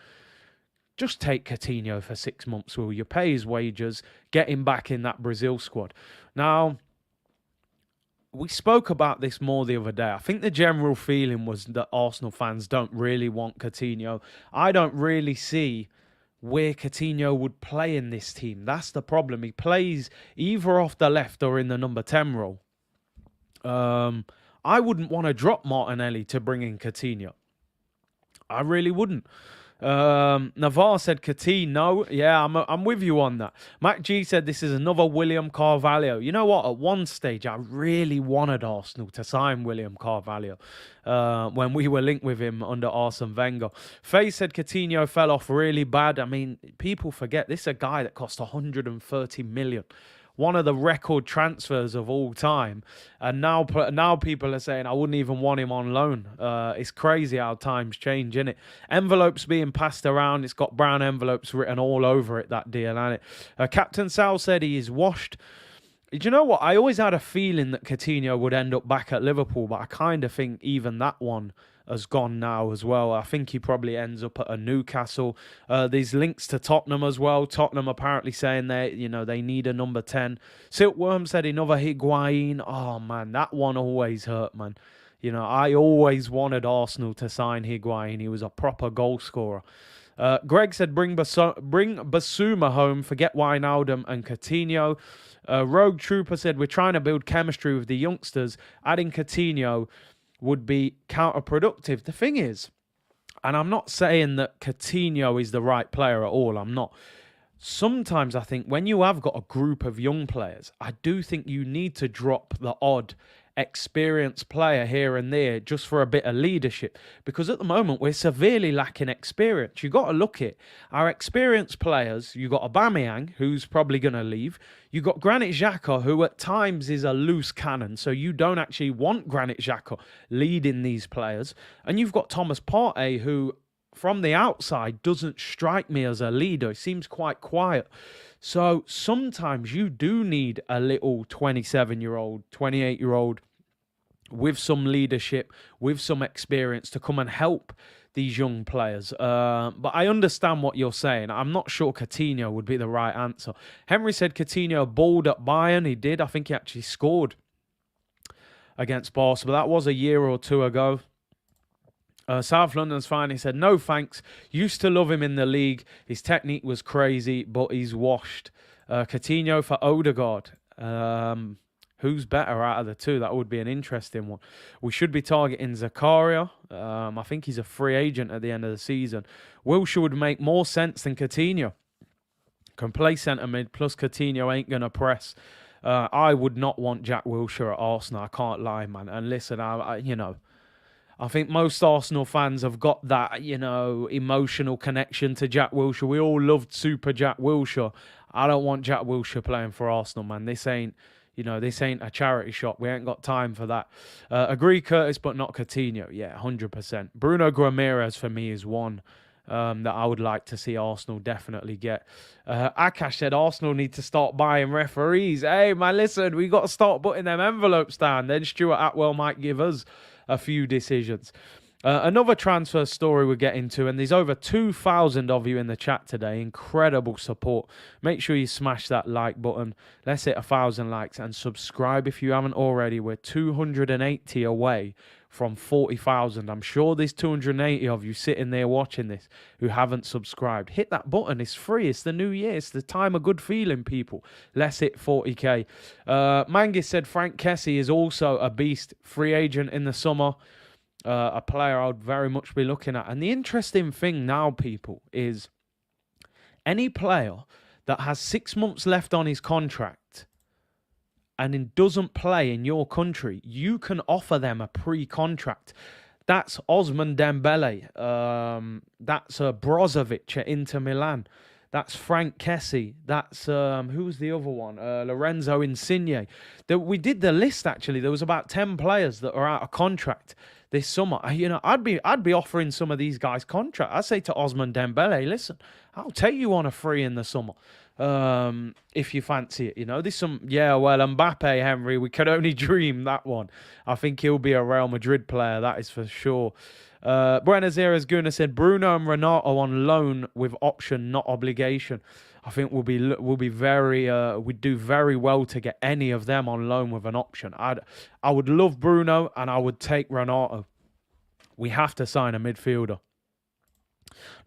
just take Coutinho for 6 months, will you? Pay his wages, get him back in that Brazil squad. Now, we spoke about this more the other day. I think the general feeling was that Arsenal fans don't really want Coutinho. I don't really see where Coutinho would play in this team. That's the problem. He plays either off the left or in the number 10 role. I wouldn't want to drop Martinelli to bring in Coutinho. I really wouldn't. Navarre said Coutinho. No, yeah, I'm with you on that. Mac G said this is another William Carvalho. You know what? At one stage, I really wanted Arsenal to sign William Carvalho when we were linked with him under Arsene Wenger. Faye said Coutinho fell off really bad. I mean, people forget this is a guy that cost 130 million. one of the record transfers of all time. And now people are saying I wouldn't even want him on loan. It's crazy how times change, isn't it? Envelopes being passed around. It's got brown envelopes written all over it, that deal, hasn't it? Captain Sal said he is washed. Do you know what? I always had a feeling that Coutinho would end up back at Liverpool, but I kind of think even that one has gone now as well. I think he probably ends up at a Newcastle. There's links to Tottenham as well. Tottenham apparently saying they need a number 10. Silkworm said another Higuain. Oh, man, that one always hurt, man. I always wanted Arsenal to sign Higuain. He was a proper goal scorer. Greg said bring Basuma home, forget Wijnaldum and Coutinho. Rogue Trooper said we're trying to build chemistry with the youngsters. Adding Coutinho would be counterproductive. The thing is, and I'm not saying that Coutinho is the right player at all, I'm not. Sometimes I think when you have got a group of young players, I do think you need to drop the odd experienced player here and there just for a bit of leadership, because at the moment we're severely lacking experience. You got to look at our experienced players. You got Aubameyang, who's probably going to leave. You got Granit Xhaka, who at times is a loose cannon, so you don't actually want Granit Xhaka leading these players. And you've got Thomas Partey, who from the outside doesn't strike me as a leader. He seems quite quiet. So sometimes you do need a little 27-year-old, 28-year-old with some leadership, with some experience to come and help these young players. But I understand what you're saying. I'm not sure Coutinho would be the right answer. Henry said Coutinho balled at Bayern. He did. I think he actually scored against Barca, but that was a year or two ago. South London's finally said, no thanks. Used to love him in the league. His technique was crazy, but he's washed. Coutinho for Odegaard. Who's better out of the two? That would be an interesting one. We should be targeting Zakaria. I think he's a free agent at the end of the season. Wilshere would make more sense than Coutinho. Can play centre mid, plus Coutinho ain't going to press. I would not want Jack Wilshere at Arsenal. I can't lie, man. And listen, I think most Arsenal fans have got that, emotional connection to Jack Wilshere. We all loved Super Jack Wilshere. I don't want Jack Wilshere playing for Arsenal, man. This ain't a charity shop. We ain't got time for that. Agree, Curtis, but not Coutinho. Yeah, 100%. Bruno Ramirez for me is one that I would like to see Arsenal definitely get. Akash said Arsenal need to start buying referees. Hey, man, listen, we got to start putting them envelopes down. Then Stuart Atwell might give us a few decisions. Another transfer story we're getting to, and there's over 2,000 of you in the chat today. Incredible support. Make sure you smash that like button. Let's hit 1,000 likes and subscribe if you haven't already. We're 280 away from 40,000. I'm sure there's 280 of you sitting there watching this who haven't subscribed. Hit that button. It's free. It's the new year. It's the time of good feeling, people. Let's hit 40k. Mangis said Frank Kessie is also a beast. Free agent in the summer. A player I would very much be looking at. And the interesting thing now, people, is any player that has 6 months left on his contract and doesn't play in your country, you can offer them a pre-contract. That's Osman Dembele. That's Brozovic at Inter Milan. That's Frank Kessie. That's, who's the other one? Lorenzo Insigne. We did the list, actually. There was about 10 players that are out of contract this summer. I'd be offering some of these guys contract. I'd say to Osman Dembele, listen, I'll take you on a free in the summer. If you fancy it, there's some, Mbappe, Henry, we could only dream that one. I think he'll be a Real Madrid player, that is for sure. Buenos Aires Guna said Bruno and Renato on loan with option, not obligation. I think we'd do very well to get any of them on loan with an option. I would love Bruno and I would take Renato. We have to sign a midfielder.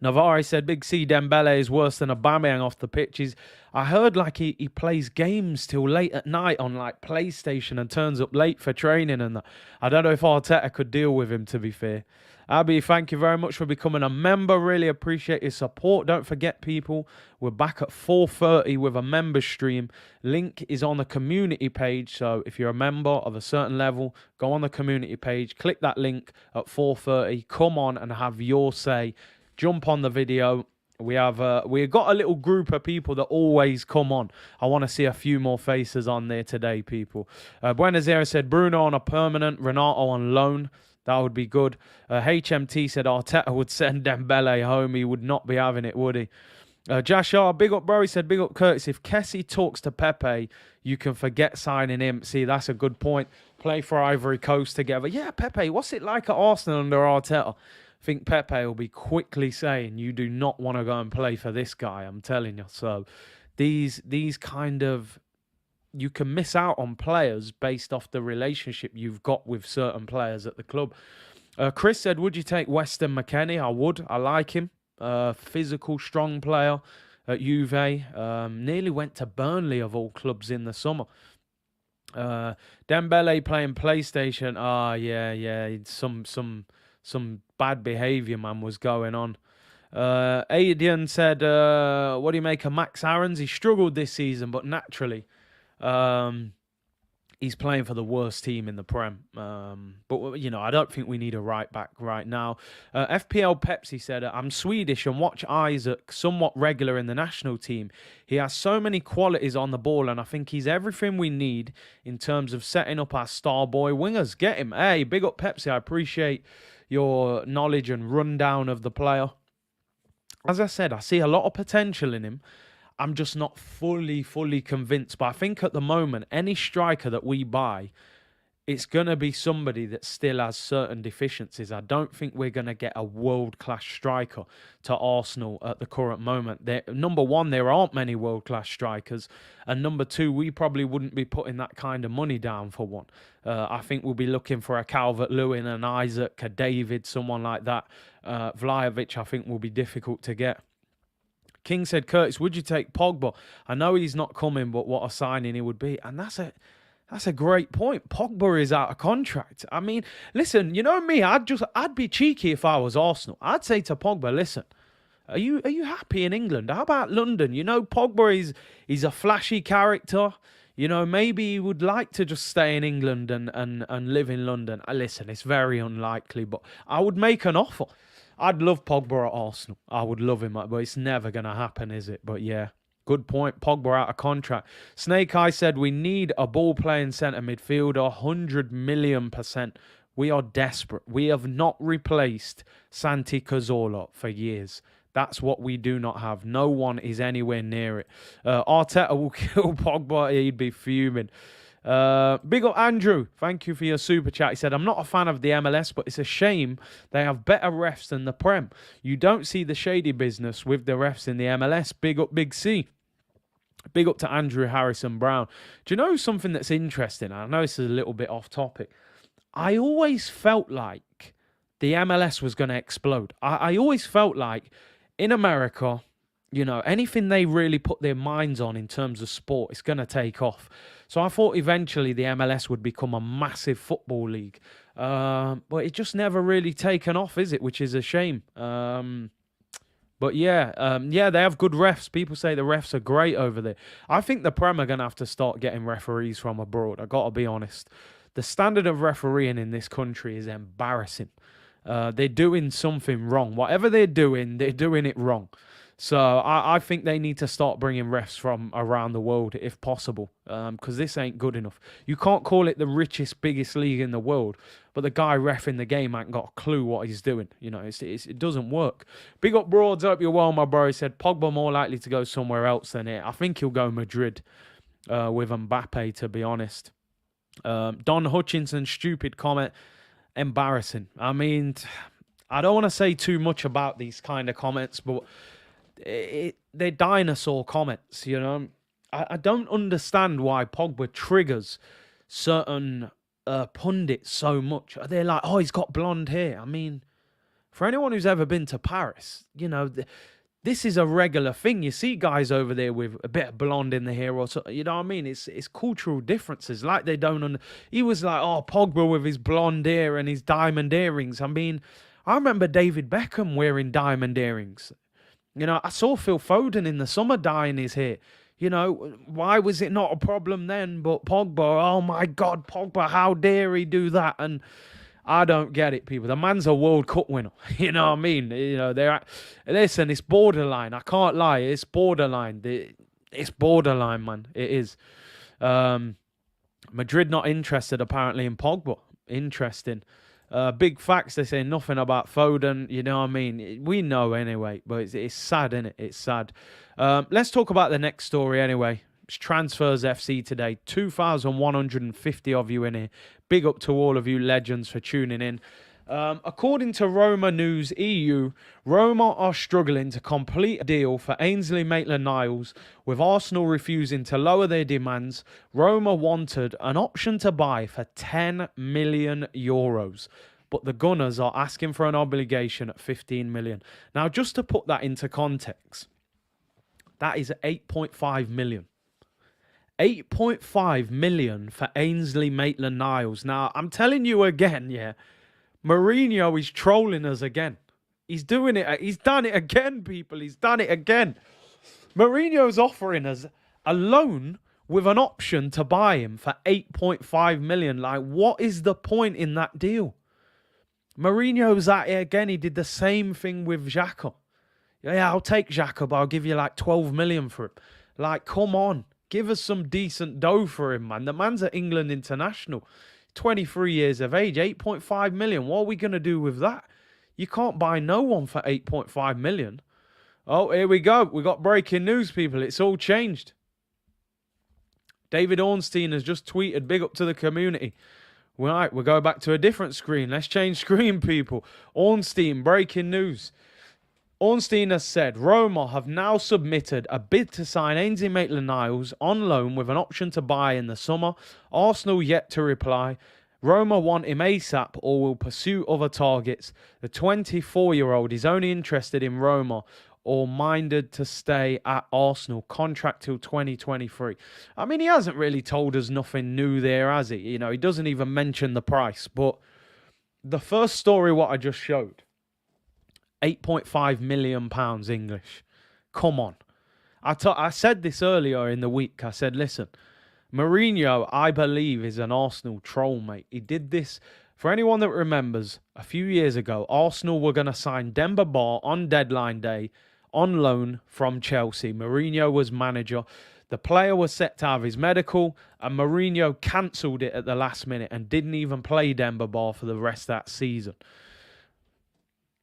Navarre said Big C Dembele is worse than Aubameyang off the pitches. I heard he plays games till late at night on PlayStation and turns up late for training and that. I don't know if Arteta could deal with him, to be fair. Abby, thank you very much for becoming a member. Really appreciate your support. Don't forget, people, we're back at 4:30 with a member stream. Link is on the community page. So if you're a member of a certain level, go on the community page, click that link at 4:30. Come on and have your say. Jump on the video. We've got a little group of people that always come on. I want to see a few more faces on there today, people. Buenos Aires said Bruno on a permanent, Renato on loan. That would be good. HMT said Arteta would send Dembele home. He would not be having it, would he? Jashar, big up, bro. He said, big up, Curtis. If Kessie talks to Pepe, you can forget signing him. See, that's a good point. Play for Ivory Coast together. Yeah, Pepe, what's it like at Arsenal under Arteta? I think Pepe will be quickly saying, you do not want to go and play for this guy, I'm telling you. So these kind of, you can miss out on players based off the relationship you've got with certain players at the club. Chris said, would you take Weston McKennie? I would. I like him. Physical, strong player at Juve. Nearly went to Burnley of all clubs in the summer. Dembele playing PlayStation. Yeah. Some bad behaviour, man, was going on. Adian said, what do you make of Max Aarons? He struggled this season, but naturally, he's playing for the worst team in the Prem. But, you know, I don't think we need a right back right now. FPL Pepsi said, I'm Swedish and watch Isak somewhat regular in the national team. He has so many qualities on the ball, and I think he's everything we need in terms of setting up our star boy wingers. Get him. Hey, big up Pepsi. I appreciate your knowledge and rundown of the player. As I said, I see a lot of potential in him. I'm just not fully convinced. But I think at the moment, any striker that we buy, it's going to be somebody that still has certain deficiencies. I don't think we're going to get a world-class striker to Arsenal at the current moment. Number one, there aren't many world-class strikers. And number two, we probably wouldn't be putting that kind of money down for one. I think we'll be looking for a Calvert-Lewin, an Isak, a David, someone like that. Vlahovic, I think, will be difficult to get. King said, Curtis, would you take Pogba? I know he's not coming, but what a signing he would be. And that's a great point. Pogba is out of contract. I mean, listen, you know me, I'd be cheeky if I was Arsenal. I'd say to Pogba, listen, are you happy in England? How about London? You know, Pogba he's a flashy character. You know, maybe he would like to just stay in England and live in London. Listen, it's very unlikely, but I would make an offer. I'd love Pogba at Arsenal. I would love him, but it's never going to happen, is it? But yeah, good point. Pogba out of contract. Snake Eye said, we need a ball-playing centre midfielder, 100 million%. We are desperate. We have not replaced Santi Cazorla for years. That's what we do not have. No one is anywhere near it. Arteta will kill Pogba. He'd be fuming. Big up Andrew, thank you for your super chat. He said, I'm not a fan of the MLS, but it's a shame they have better refs than the Prem. You don't see the shady business with the refs in the MLS. Big up Big C. Big up to Andrew Harrison Brown. Do you know something that's interesting? I know this is a little bit off topic. I always felt like the MLS was going to explode. I always felt like in America, you know, anything they really put their minds on in terms of sport, it's going to take off. So I thought eventually the MLS would become a massive football league. But it's just never really taken off, is it? Which is a shame. But yeah, they have good refs. People say the refs are great over there. I think the Prem are going to have to start getting referees from abroad. I got to be honest. The standard of refereeing in this country is embarrassing. They're doing something wrong. Whatever they're doing it wrong. So I think they need to start bringing refs from around the world if possible, because this ain't good enough. You can't call it the richest, biggest league in the world, but the guy reffing the game ain't got a clue what he's doing. You know, it doesn't work. Big up Broads, hope you're well, my bro. He said Pogba more likely to go somewhere else than here. I think he'll go Madrid with Mbappe, to be honest. Don Hutchinson, stupid comment. Embarrassing. I mean, I don't want to say too much about these kind of comments, but they're dinosaur comments, you know. I don't understand why Pogba triggers certain pundits so much. They're like, oh, he's got blonde hair. I mean, for anyone who's ever been to Paris, you know, this is a regular thing. You see guys over there with a bit of blonde in the hair or so, you know what I mean? It's cultural differences. Like they don't he was like, oh, Pogba with his blonde hair and his diamond earrings. I mean, I remember David Beckham wearing diamond earrings. You know, I saw Phil Foden in the summer dyeing his hair. You know, why was it not a problem then? But Pogba, oh my God, Pogba, how dare he do that? And I don't get it, people. The man's a World Cup winner. You know what I mean? You know, listen, it's borderline. I can't lie. It's borderline. It's borderline, man. It is. Madrid not interested, apparently, in Pogba. Interesting. Big facts, they say nothing about Foden. You know what I mean? We know anyway, but it's sad, isn't it? It's sad. Let's talk about the next story anyway. It's Transfers FC today. 2,150 of you in here. Big up to all of you legends for tuning in. According to Roma News EU, Roma are struggling to complete a deal for Ainsley Maitland-Niles, with Arsenal refusing to lower their demands. Roma wanted an option to buy for 10 million euros, but the Gunners are asking for an obligation at 15 million. Now, just to put that into context, that is 8.5 million. 8.5 million for Ainsley Maitland-Niles. Now, I'm telling you again, yeah, Mourinho is trolling us again. He's doing it. He's done it again, people. He's done it again. Mourinho's offering us a loan with an option to buy him for 8.5 million. Like, what is the point in that deal? Mourinho's at it again. He did the same thing with Xhaka. Yeah, I'll take Xhaka, but I'll give you like 12 million for him. Like, come on. Give us some decent dough for him, man. The man's at England international. 23 years of age, 8.5 million. What are we going to do with that? You can't buy no one for 8.5 million. Oh, here we go. We got breaking news, people. It's all changed. David Ornstein has just tweeted, big up to the community. Right, we'll go back to a different screen. Let's change screen, people. Ornstein, breaking news. Ornstein has said, Roma have now submitted a bid to sign Ainsley Maitland-Niles on loan with an option to buy in the summer. Arsenal yet to reply. Roma want him ASAP or will pursue other targets. The 24-year-old is only interested in Roma or minded to stay at Arsenal. Contract till 2023. I mean, he hasn't really told us nothing new there, has he? You know, he doesn't even mention the price. But the first story, what I just showed, £8.5 million English. Come on. I said this earlier in the week. I said, listen, Mourinho, I believe, is an Arsenal troll, mate. He did this, for anyone that remembers, a few years ago, Arsenal were going to sign Demba Ba on deadline day on loan from Chelsea. Mourinho was manager. The player was set to have his medical, and Mourinho cancelled it at the last minute and didn't even play Demba Ba for the rest of that season.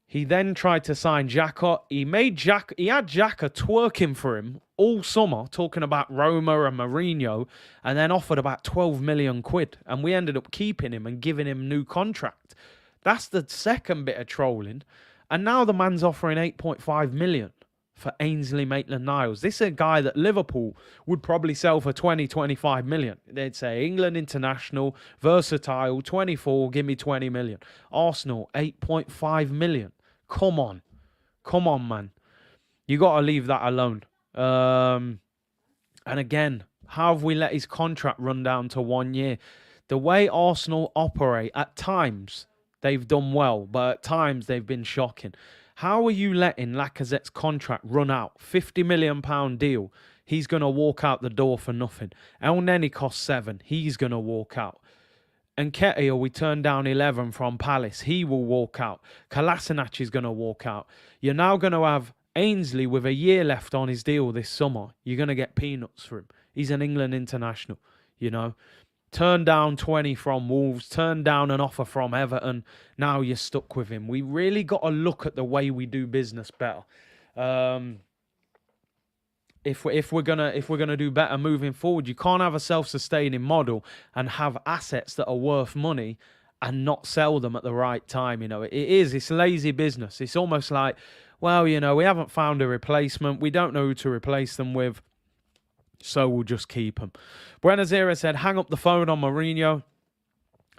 He then tried to sign Xhaka. He had Xhaka twerking for him all summer, talking about Roma and Mourinho, and then offered about 12 million quid. And we ended up keeping him and giving him a new contract. That's the second bit of trolling. And now the man's offering 8.5 million for Ainsley Maitland-Niles. This is a guy that Liverpool would probably sell for 20, 25 million. They'd say England international, versatile, 24, give me 20 million. Arsenal, 8.5 million. Come on. Come on, man. You got to leave that alone. And again, how have we let his contract run down to 1 year? The way Arsenal operate, at times, they've done well, but at times they've been shocking. How are you letting Lacazette's contract run out? £50 million deal. He's going to walk out the door for nothing. El Neni costs 7. He's going to walk out. And Nketiah, we turned down 11 from Palace. He will walk out. Kolasinac is going to walk out. You're now going to have Ainsley with a year left on his deal this summer. You're going to get peanuts for him. He's an England international, you know. Turned down 20 from Wolves. Turned down an offer from Everton. Now you're stuck with him. We really got to look at the way we do business better. If we're gonna do better moving forward, you can't have a self-sustaining model and have assets that are worth money and not sell them at the right time. You know, it's lazy business. It's almost like, well, you know, we haven't found a replacement. We don't know who to replace them with, so we'll just keep them. Buenazera said, hang up the phone on Mourinho.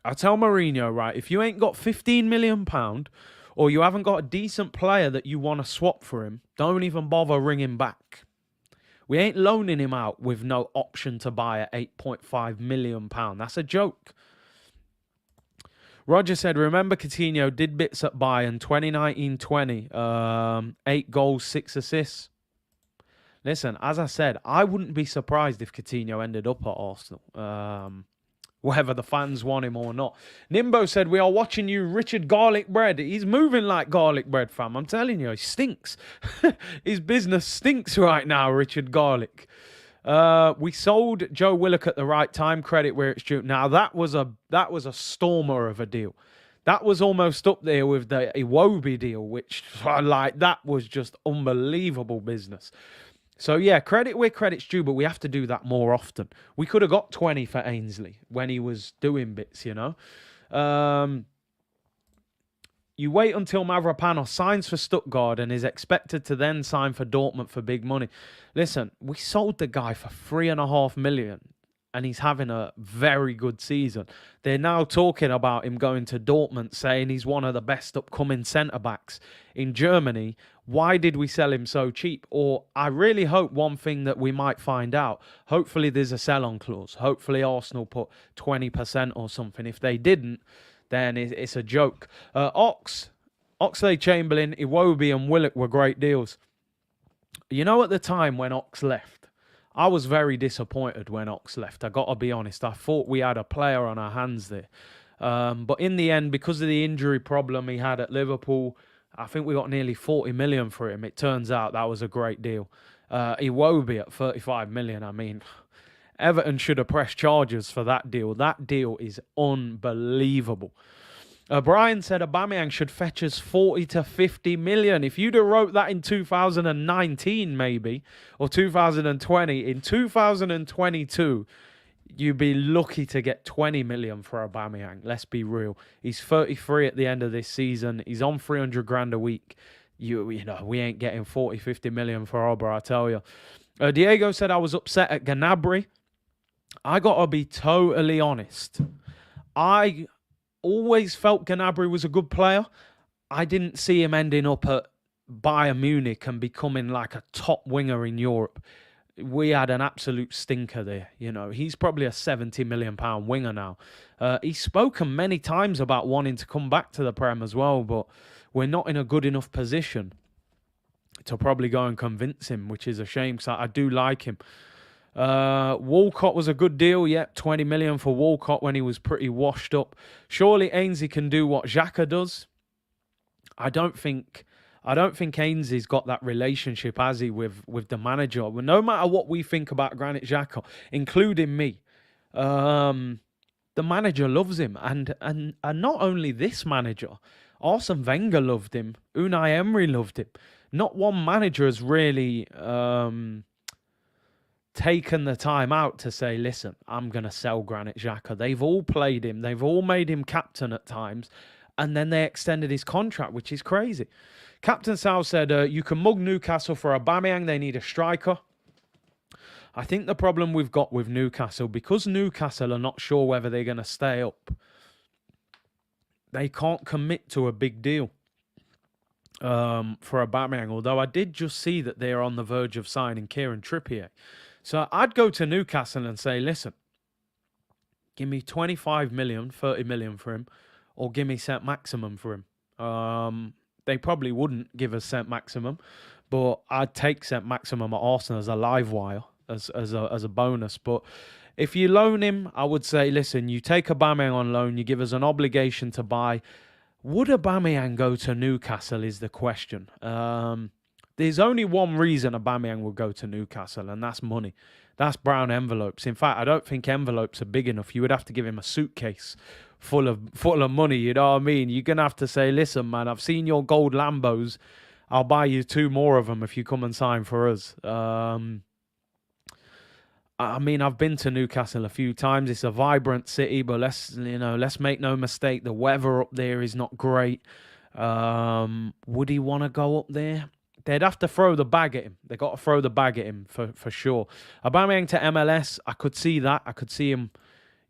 I tell Mourinho, right, if you ain't got £15 million or you haven't got a decent player that you want to swap for him, don't even bother ringing back. We ain't loaning him out with no option to buy at £8.5 million. That's a joke. Roger said, remember Coutinho did bits at Bayern 2019-20. 8 goals, 6 assists. Listen, as I said, I wouldn't be surprised if Coutinho ended up at Arsenal. whether the fans want him or not. Nimbo said, we are watching you, Richard Garlic Bread. He's moving like garlic bread, fam. I'm telling you, he stinks. His business stinks right now, Richard Garlic. We sold Joe Willock at the right time, credit where it's due. Now, that was a stormer of a deal. That was almost up there with the Iwobi deal, which, like, that was just unbelievable business. So, yeah, credit where credit's due, but we have to do that more often. We could have got 20 for Ainsley when he was doing bits, you know. You wait until Mavropanos signs for Stuttgart and is expected to then sign for Dortmund for big money. Listen, we sold the guy for $3.5 million, and he's having a very good season. They're now talking about him going to Dortmund, saying he's one of the best upcoming centre-backs in Germany. Why did we sell him so cheap? Or I really hope one thing that we might find out, hopefully there's a sell-on clause. Hopefully Arsenal put 20% or something. If they didn't, then it's a joke. Oxlade-Chamberlain, Iwobi and Willock were great deals. You know, at the time when Ox left, I was very disappointed when Ox left. I got to be honest. I thought we had a player on our hands there. But in the end, because of the injury problem he had at Liverpool, I think we got nearly 40 million for him. It turns out that was a great deal. Iwobi at 35 million. I mean, Everton should have pressed charges for that deal. That deal is unbelievable. Brian said Aubameyang should fetch us 40 to 50 million. If you'd have wrote that in 2019 maybe, or 2020, in 2022, you'd be lucky to get 20 million for Aubameyang. Let's be real. He's 33 at the end of this season. He's on 300 grand a week. You know, we ain't getting 40, 50 million for Auba, I tell you. Diego said I was upset at Gnabry. I got to be totally honest. I always felt Gnabry was a good player. I didn't see him ending up at Bayern Munich and becoming like a top winger in Europe. We had an absolute stinker there. You know, he's probably a £70 million winger now. He's spoken many times about wanting to come back to the Prem as well, but we're not in a good enough position to probably go and convince him, which is a shame because I do like him. Walcott was a good deal. Yep, 20 million for Walcott when he was pretty washed up. Surely Ainsley can do what Xhaka does. I don't think Ainsley's got that relationship, has he, with the manager. Well, no matter what we think about Granit Xhaka, including me, the manager loves him. And not only this manager, Arsene Wenger loved him. Unai Emery loved him. Not one manager has really taken the time out to say, listen, I'm going to sell Granit Xhaka. They've all played him. They've all made him captain at times. And then they extended his contract, which is crazy. Captain Sal said, you can mug Newcastle for Aubameyang. They need a striker. I think the problem we've got with Newcastle, because Newcastle are not sure whether they're going to stay up, they can't commit to a big deal for Aubameyang. Although I did just see that they're on the verge of signing Kieran Trippier. So I'd go to Newcastle and say, listen, give me 25 million, 30 million for him, or give me cent maximum for him. They probably wouldn't give us cent maximum, but I'd take cent maximum at Arsenal as a live wire, as a bonus. But if you loan him, I would say, listen, you take Aubameyang on loan, you give us an obligation to buy. Would Aubameyang go to Newcastle is the question. There's only one reason Aubameyang will go to Newcastle, and that's money. That's brown envelopes. In fact, I don't think envelopes are big enough. You would have to give him a suitcase full of money, you know what I mean? You're going to have to say, listen, man, I've seen your gold Lambos. I'll buy you 2 more of them if you come and sign for us. I mean, I've been to Newcastle a few times. It's a vibrant city, but let's make no mistake, the weather up there is not great. Would he want to go up there? They'd have to throw the bag at him. They got to throw the bag at him for sure. Aubameyang to MLS, I could see that. I could see him,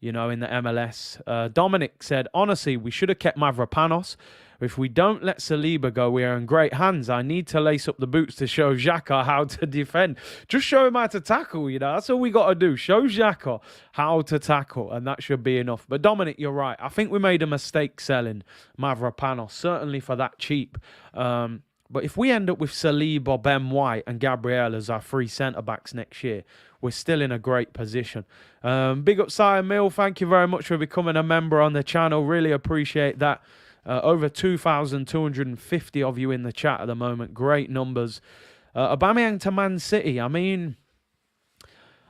in the MLS. Dominic said, honestly, we should have kept Mavropanos. If we don't let Saliba go, we are in great hands. I need to lace up the boots to show Xhaka how to defend. Just show him how to tackle, That's all we got to do. Show Xhaka how to tackle, and that should be enough. But Dominic, you're right. I think we made a mistake selling Mavropanos, certainly for that cheap. But if we end up with Saliba, Ben White and Gabriel as our three centre-backs next year, we're still in a great position. Big up Simon Mill. Thank you very much for becoming a member on the channel. Really appreciate that. Over 2,250 of you in the chat at the moment. Great numbers. Aubameyang to Man City. I mean,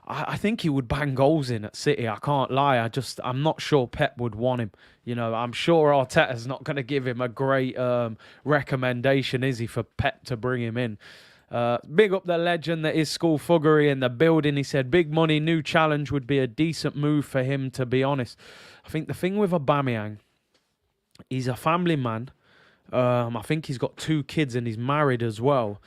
I think he would bang goals in at City. I can't lie. I'm not sure Pep would want him. You know, I'm sure Arteta's not going to give him a great recommendation, is he, for Pep to bring him in. Big up the legend that is School Fuggery in the building. He said, big money, new challenge would be a decent move for him, to be honest. I think the thing with Aubameyang, he's a family man. I think he's got 2 kids and he's married as well.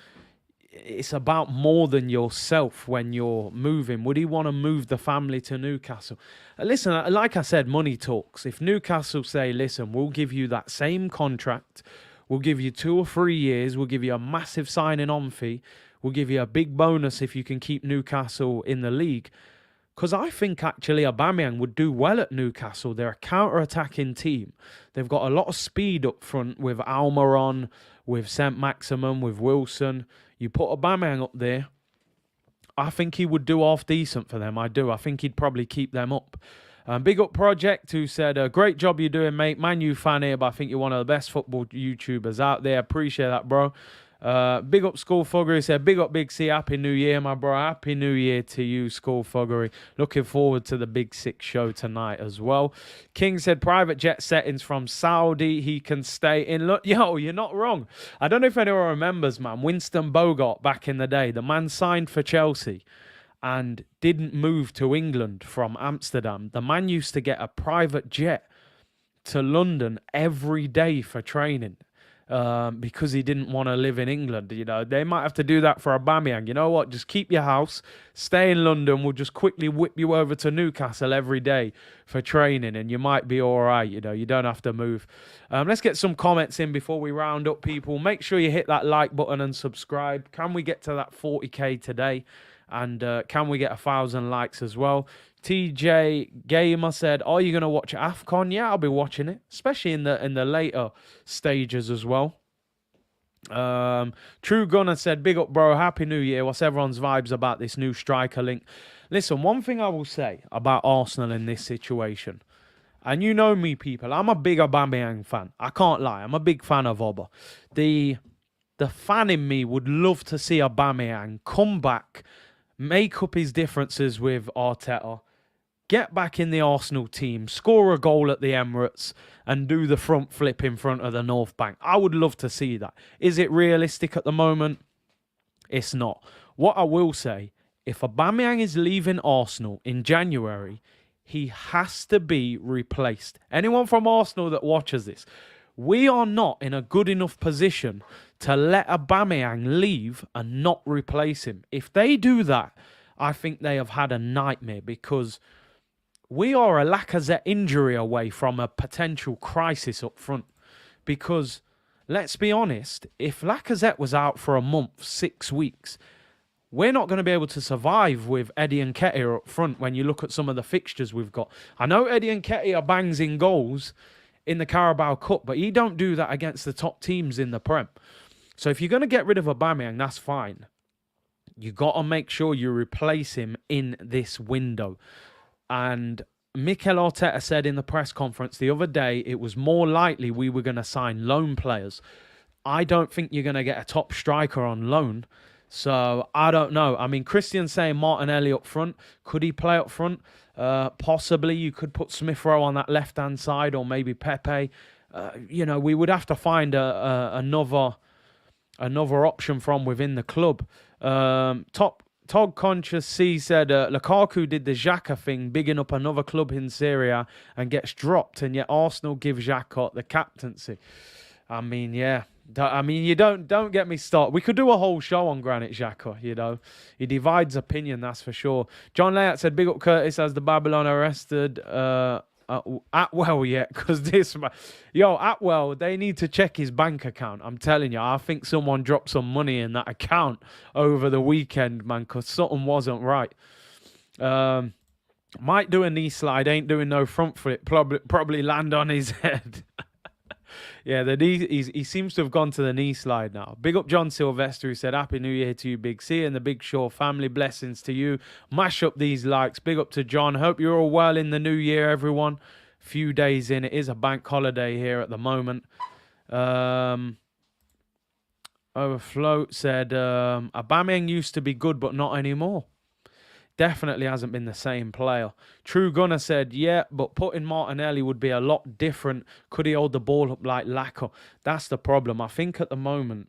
It's about more than yourself when you're moving. Would he want to move the family to Newcastle? Listen, like I said, money talks. If Newcastle say, listen, we'll give you that same contract, we'll give you 2 or 3 years, we'll give you a massive signing on fee, we'll give you a big bonus if you can keep Newcastle in the league. Because I think actually Aubameyang would do well at Newcastle. They're a counter-attacking team. They've got a lot of speed up front with Almiron, with Saint-Maximin, with Wilson. You put Aubameyang up there, I think he would do half decent for them. I do. I think he'd probably keep them up. Big up Project, who said, great job you're doing, mate. Man, you fan here, but I think you're one of the best football YouTubers out there. Appreciate that, bro. Big up School Fuggery, said, big up Big C, happy new year, my bro. Happy new year to you, School Fuggery. Looking forward to the Big Six show tonight as well. King said, private jet settings from Saudi, he can stay in. Look, yo, you're not wrong. I don't know if anyone remembers, man, Winston Bogart back in the day. The man signed for Chelsea and didn't move to England from Amsterdam. The man used to get a private jet to London every day for training. Because he didn't want to live in England. You know, they might have to do that for Aubameyang. You know what? Just keep your house, stay in London. We'll just quickly whip you over to Newcastle every day for training, and you might be all right. You know, you don't have to move. Let's get some comments in before we round up, people. Make sure you hit that like button and subscribe. Can we get to that 40k today? And can we get 1,000 likes as well? TJ Gamer said, are you going to watch AFCON? Yeah, I'll be watching it, especially in the later stages as well. True Gunner said, big up, bro. Happy New Year. What's everyone's vibes about this new striker link? Listen, one thing I will say about Arsenal in this situation, and you know me, people, I'm a big Aubameyang fan. I can't lie. I'm a big fan of Oba. The fan in me would love to see Aubameyang come back, make up his differences with Arteta, get back in the Arsenal team, score a goal at the Emirates, and do the front flip in front of the North Bank. I would love to see that. Is it realistic at the moment? It's not. What I will say, if Aubameyang is leaving Arsenal in January, he has to be replaced. Anyone from Arsenal that watches this, we are not in a good enough position to let Aubameyang leave and not replace him. If they do that, I think they have had a nightmare, because we are a Lacazette injury away from a potential crisis up front. Because, let's be honest, if Lacazette was out for a month, 6 weeks, we're not going to be able to survive with Eddie Nketiah up front when you look at some of the fixtures we've got. I know Eddie Nketiah bangs in goals in the Carabao Cup, but he don't do that against the top teams in the Prem. So if you're going to get rid of Aubameyang, that's fine. You got to make sure you replace him in this window. And Mikel Arteta said in the press conference the other day, it was more likely we were going to sign loan players. I don't think you're going to get a top striker on loan. So I don't know. I mean, Christian's saying Martinelli up front. Could he play up front? Possibly. You could put Smith Rowe on that left-hand side, or maybe Pepe. You know, we would have to find another option from within the club. Tog Conscious C said, Lukaku did the Xhaka thing, bigging up another club in Syria, and gets dropped, and yet Arsenal give Xhaka the captaincy. I mean, yeah. I mean, you don't get me started. We could do a whole show on Granit Xhaka, you know. He divides opinion, that's for sure. John Layout said, big up Curtis as the Babylon arrested Atwell yet, because this man, Atwell, they need to check his bank account. I'm telling you, I think someone dropped some money in that account over the weekend, man, because something wasn't right. Might do a knee slide, ain't doing no front flip, probably land on his head. Yeah, the knee, he seems to have gone to the knee slide now. Big up John Sylvester, who said, Happy New Year to you, Big C, and the Big Shaw family. Blessings to you. Mash up these likes. Big up to John. Hope you're all well in the new year, everyone. Few days in. It is a bank holiday here at the moment. Overfloat said, Aubameyang used to be good, but not anymore. Definitely hasn't been the same player. True Gunner said, yeah, but putting Martinelli would be a lot different. Could he hold the ball up like Lacazette? That's the problem. I think at the moment,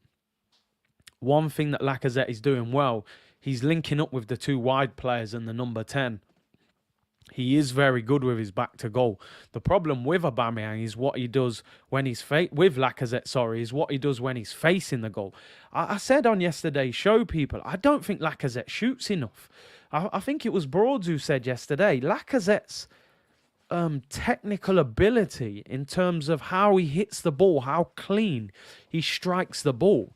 one thing that Lacazette is doing well, he's linking up with the two wide players and the number 10. He is very good with his back to goal. The problem with Aubameyang is what he does when he's with Lacazette, is what he does when he's facing the goal. I said on yesterday's show, people, I don't think Lacazette shoots enough. I think it was Broads who said yesterday, Lacazette's technical ability in terms of how he hits the ball, how clean he strikes the ball.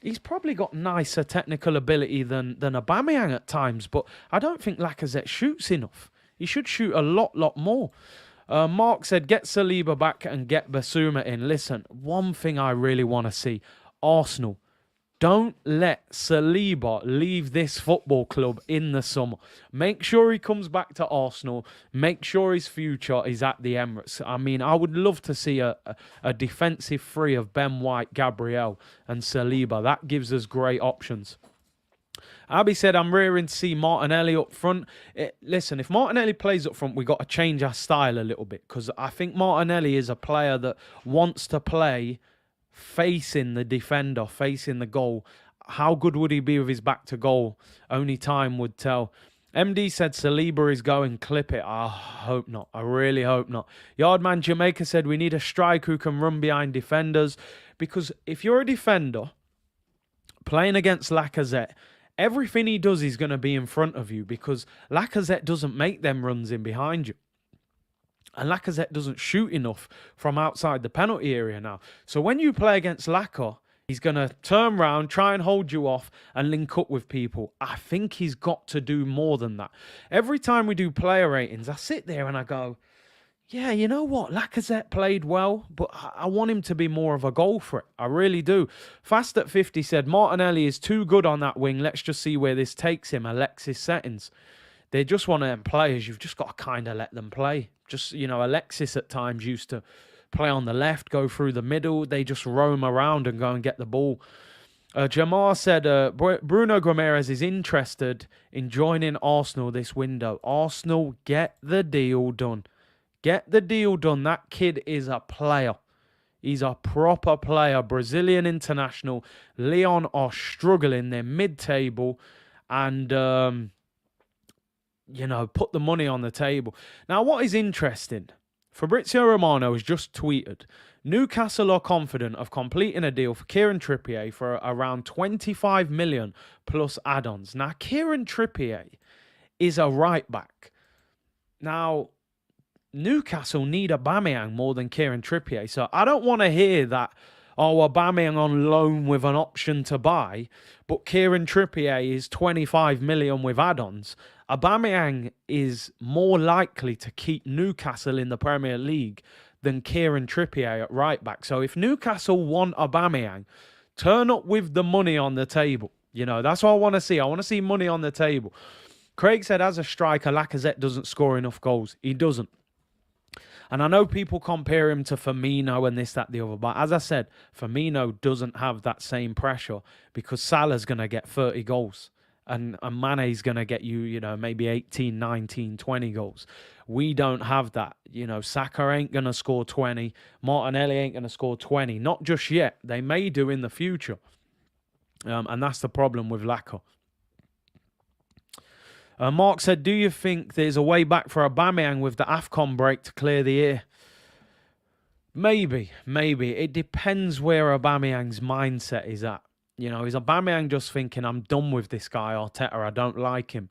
He's probably got nicer technical ability than Aubameyang at times, but I don't think Lacazette shoots enough. He should shoot a lot more. Mark said, get Saliba back and get Basuma in. Listen, one thing I really want to see, Arsenal, don't let Saliba leave this football club in the summer. Make sure he comes back to Arsenal. Make sure his future is at the Emirates. I mean, I would love to see a defensive three of Ben White, Gabriel and Saliba. That gives us great options. Abby said, I'm rearing to see Martinelli up front. Listen, if Martinelli plays up front, we've got to change our style a little bit, because I think Martinelli is a player that wants to play facing the defender, facing the goal. How good would he be with his back to goal? Only time would tell. MD said Saliba is going, clip it. I hope not. I really hope not. Yardman Jamaica said we need a striker who can run behind defenders, because if you're a defender playing against Lacazette, everything he does is going to be in front of you, because Lacazette doesn't make them runs in behind you. And Lacazette doesn't shoot enough from outside the penalty area now. So when you play against Lacazette, he's going to turn around, try and hold you off and link up with people. I think he's got to do more than that. Every time we do player ratings, I sit there and I go, yeah, you know what? Lacazette played well, but I want him to be more of a goal threat. I really do. Fast at 50 said, Martinelli is too good on that wing. Let's just see where this takes him. Alexis settings. They're just one of them players. You've just got to kind of let them play. Just, you know, Alexis at times used to play on the left, go through the middle. They just roam around and go and get the ball. Jamar said, Bruno Guimaraes is interested in joining Arsenal this window. Arsenal, get the deal done. Get the deal done. That kid is a player. He's a proper player. Brazilian international. Lyon are struggling. They're mid-table. And, you know, put the money on the table. Now, what is interesting, Fabrizio Romano has just tweeted, Newcastle are confident of completing a deal for Kieran Trippier for around 25 million plus add-ons. Now, Kieran Trippier is a right-back. Now, Newcastle need Aubameyang more than Kieran Trippier. So I don't want to hear that, oh, Aubameyang on loan with an option to buy, but Kieran Trippier is 25 million with add-ons. Aubameyang is more likely to keep Newcastle in the Premier League than Kieran Trippier at right back. So if Newcastle want Aubameyang, turn up with the money on the table. You know, that's what I want to see. I want to see money on the table. Craig said, as a striker, Lacazette doesn't score enough goals. He doesn't. And I know people compare him to Firmino and this, that, the other. But as I said, Firmino doesn't have that same pressure because Salah's going to get 30 goals. And Mane's going to get you, you know, maybe 18, 19, 20 goals. We don't have that. You know, Saka ain't going to score 20. Martinelli ain't going to score 20. Not just yet. They may do in the future. And that's the problem with Lacazette. Mark said, do you think there's a way back for Aubameyang with the AFCON break to clear the air? Maybe. It depends where Aubameyang's mindset is at. You know, is Aubameyang just thinking, I'm done with this guy, Arteta, I don't like him?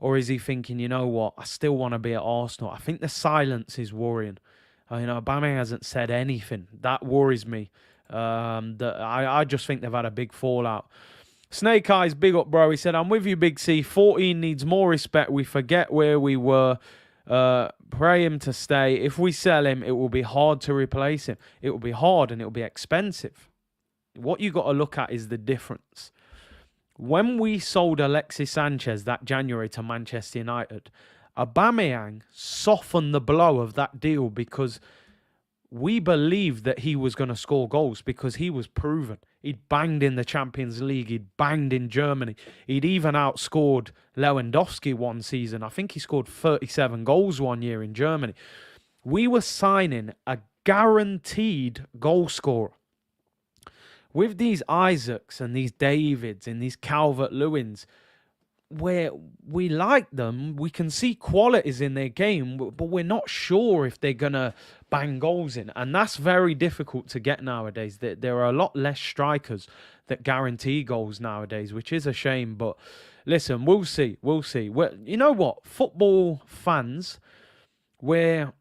Or is he thinking, you know what, I still want to be at Arsenal? I think the silence is worrying. You know, Aubameyang hasn't said anything. That worries me. I just think they've had a big fallout. Snake Eyes, big up, bro. He said, I'm with you, Big C. 14 needs more respect. We forget where we were Pray him to stay. If we sell him, it will be hard to replace him. It will be hard and it will be expensive. What you got to look at is the difference. When we sold Alexis Sanchez that January to Manchester United, Aubameyang softened the blow of that deal because we believed that he was going to score goals because he was proven. He'd banged in the Champions League. He'd banged in Germany. He'd even outscored Lewandowski one season. I think he scored 37 goals one year in Germany. We were signing a guaranteed goal scorer. With these Isaks and these Davids and these Calvert-Lewins, where we like them, we can see qualities in their game, but we're not sure if they're going to bang goals in. And that's very difficult to get nowadays. There are a lot less strikers that guarantee goals nowadays, which is a shame. But listen, we'll see. We'll see. You know what? Football fans, we're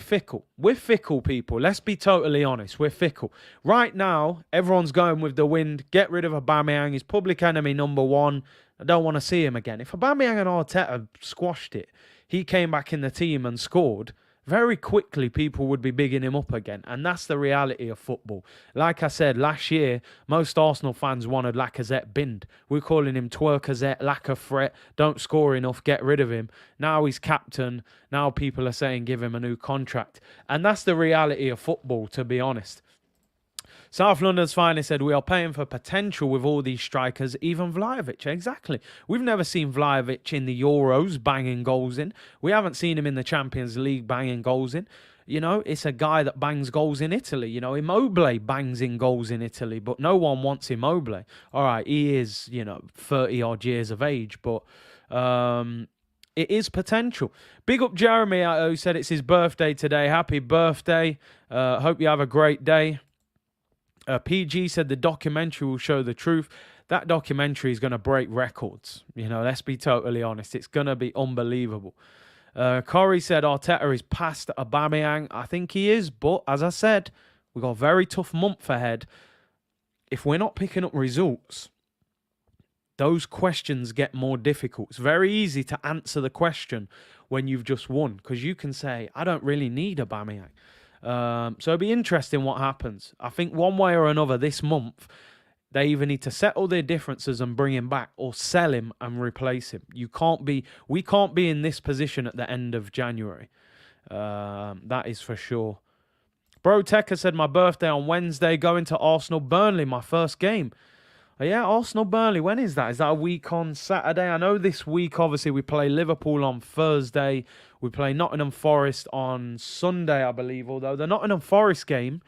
fickle. We're fickle people. Let's be totally honest. We're fickle. Right now, everyone's going with the wind. Get rid of Aubameyang. He's public enemy number one. I don't want to see him again. If Aubameyang and Arteta squashed it, he came back in the team and scored, very quickly people would be bigging him up again. And that's the reality of football. Like I said, last year, most Arsenal fans wanted Lacazette binned. We're calling him Twerkazette, Lacazette, don't score enough, get rid of him. Now he's captain. Now people are saying give him a new contract. And that's the reality of football, to be honest. South London's finally said, we are paying for potential with all these strikers, even Vlahovic. Exactly. We've never seen Vlahovic in the Euros banging goals in. We haven't seen him in the Champions League banging goals in. You know, it's a guy that bangs goals in Italy. You know, Immobile bangs in goals in Italy, but no one wants Immobile. All right, he is, 30-odd years of age, but it is potential. Big up Jeremy, who said it's his birthday today. Happy birthday. Hope you have a great day. PG said the documentary will show the truth. That documentary is going to break records. Let's be totally honest. It's going to be unbelievable. Corey said Arteta is past Aubameyang. I think he is, but as I said, we've got a very tough month ahead. If we're not picking up results, those questions get more difficult. It's very easy to answer the question when you've just won, because you can say, I don't really need Aubameyang. So it'll be interesting what happens. I think one way or another this month, they either need to settle their differences and bring him back or sell him and replace him. We can't be in this position at the end of January. That is for sure. Bro Tekka said my birthday on Wednesday, going to Arsenal-Burnley, my first game. Yeah, Arsenal-Burnley, when is that? Is that a week on Saturday? I know this week, obviously, we play Liverpool on Thursday. We play Nottingham Forest on Sunday, I believe. Although the Nottingham Forest game,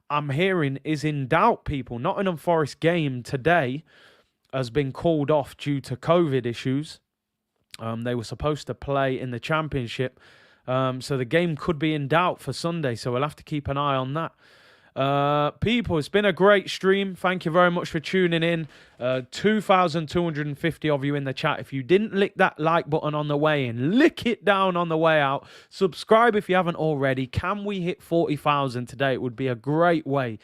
I'm hearing, is in doubt, people. Nottingham Forest game today has been called off due to COVID issues. They were supposed to play in the Championship. So the game could be in doubt for Sunday. So we'll have to keep an eye on that. People, it's been a great stream. Thank you very much for tuning in. 2,250 of you in the chat. If you didn't lick that like button on the way in, lick it down on the way out. Subscribe if you haven't already. Can we hit 40,000 today? It would be a great way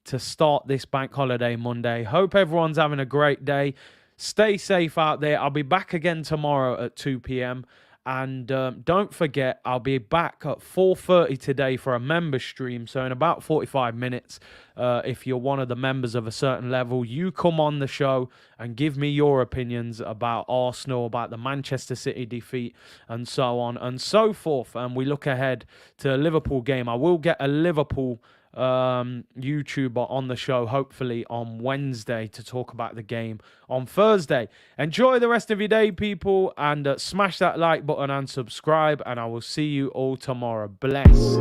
to start this bank holiday Monday. Hope everyone's having a great day. Stay safe out there. I'll be back again tomorrow at 2 p.m. And don't forget, I'll be back at 4:30 today for a member stream. So in about 45 minutes, if you're one of the members of a certain level, you come on the show and give me your opinions about Arsenal, about the Manchester City defeat, and so on and so forth. And we look ahead to a Liverpool game. I will get a Liverpool YouTuber on the show hopefully on Wednesday to talk about the game on Thursday. Enjoy the rest of your day, people, and smash that like button and subscribe, and I will see you all tomorrow. Bless.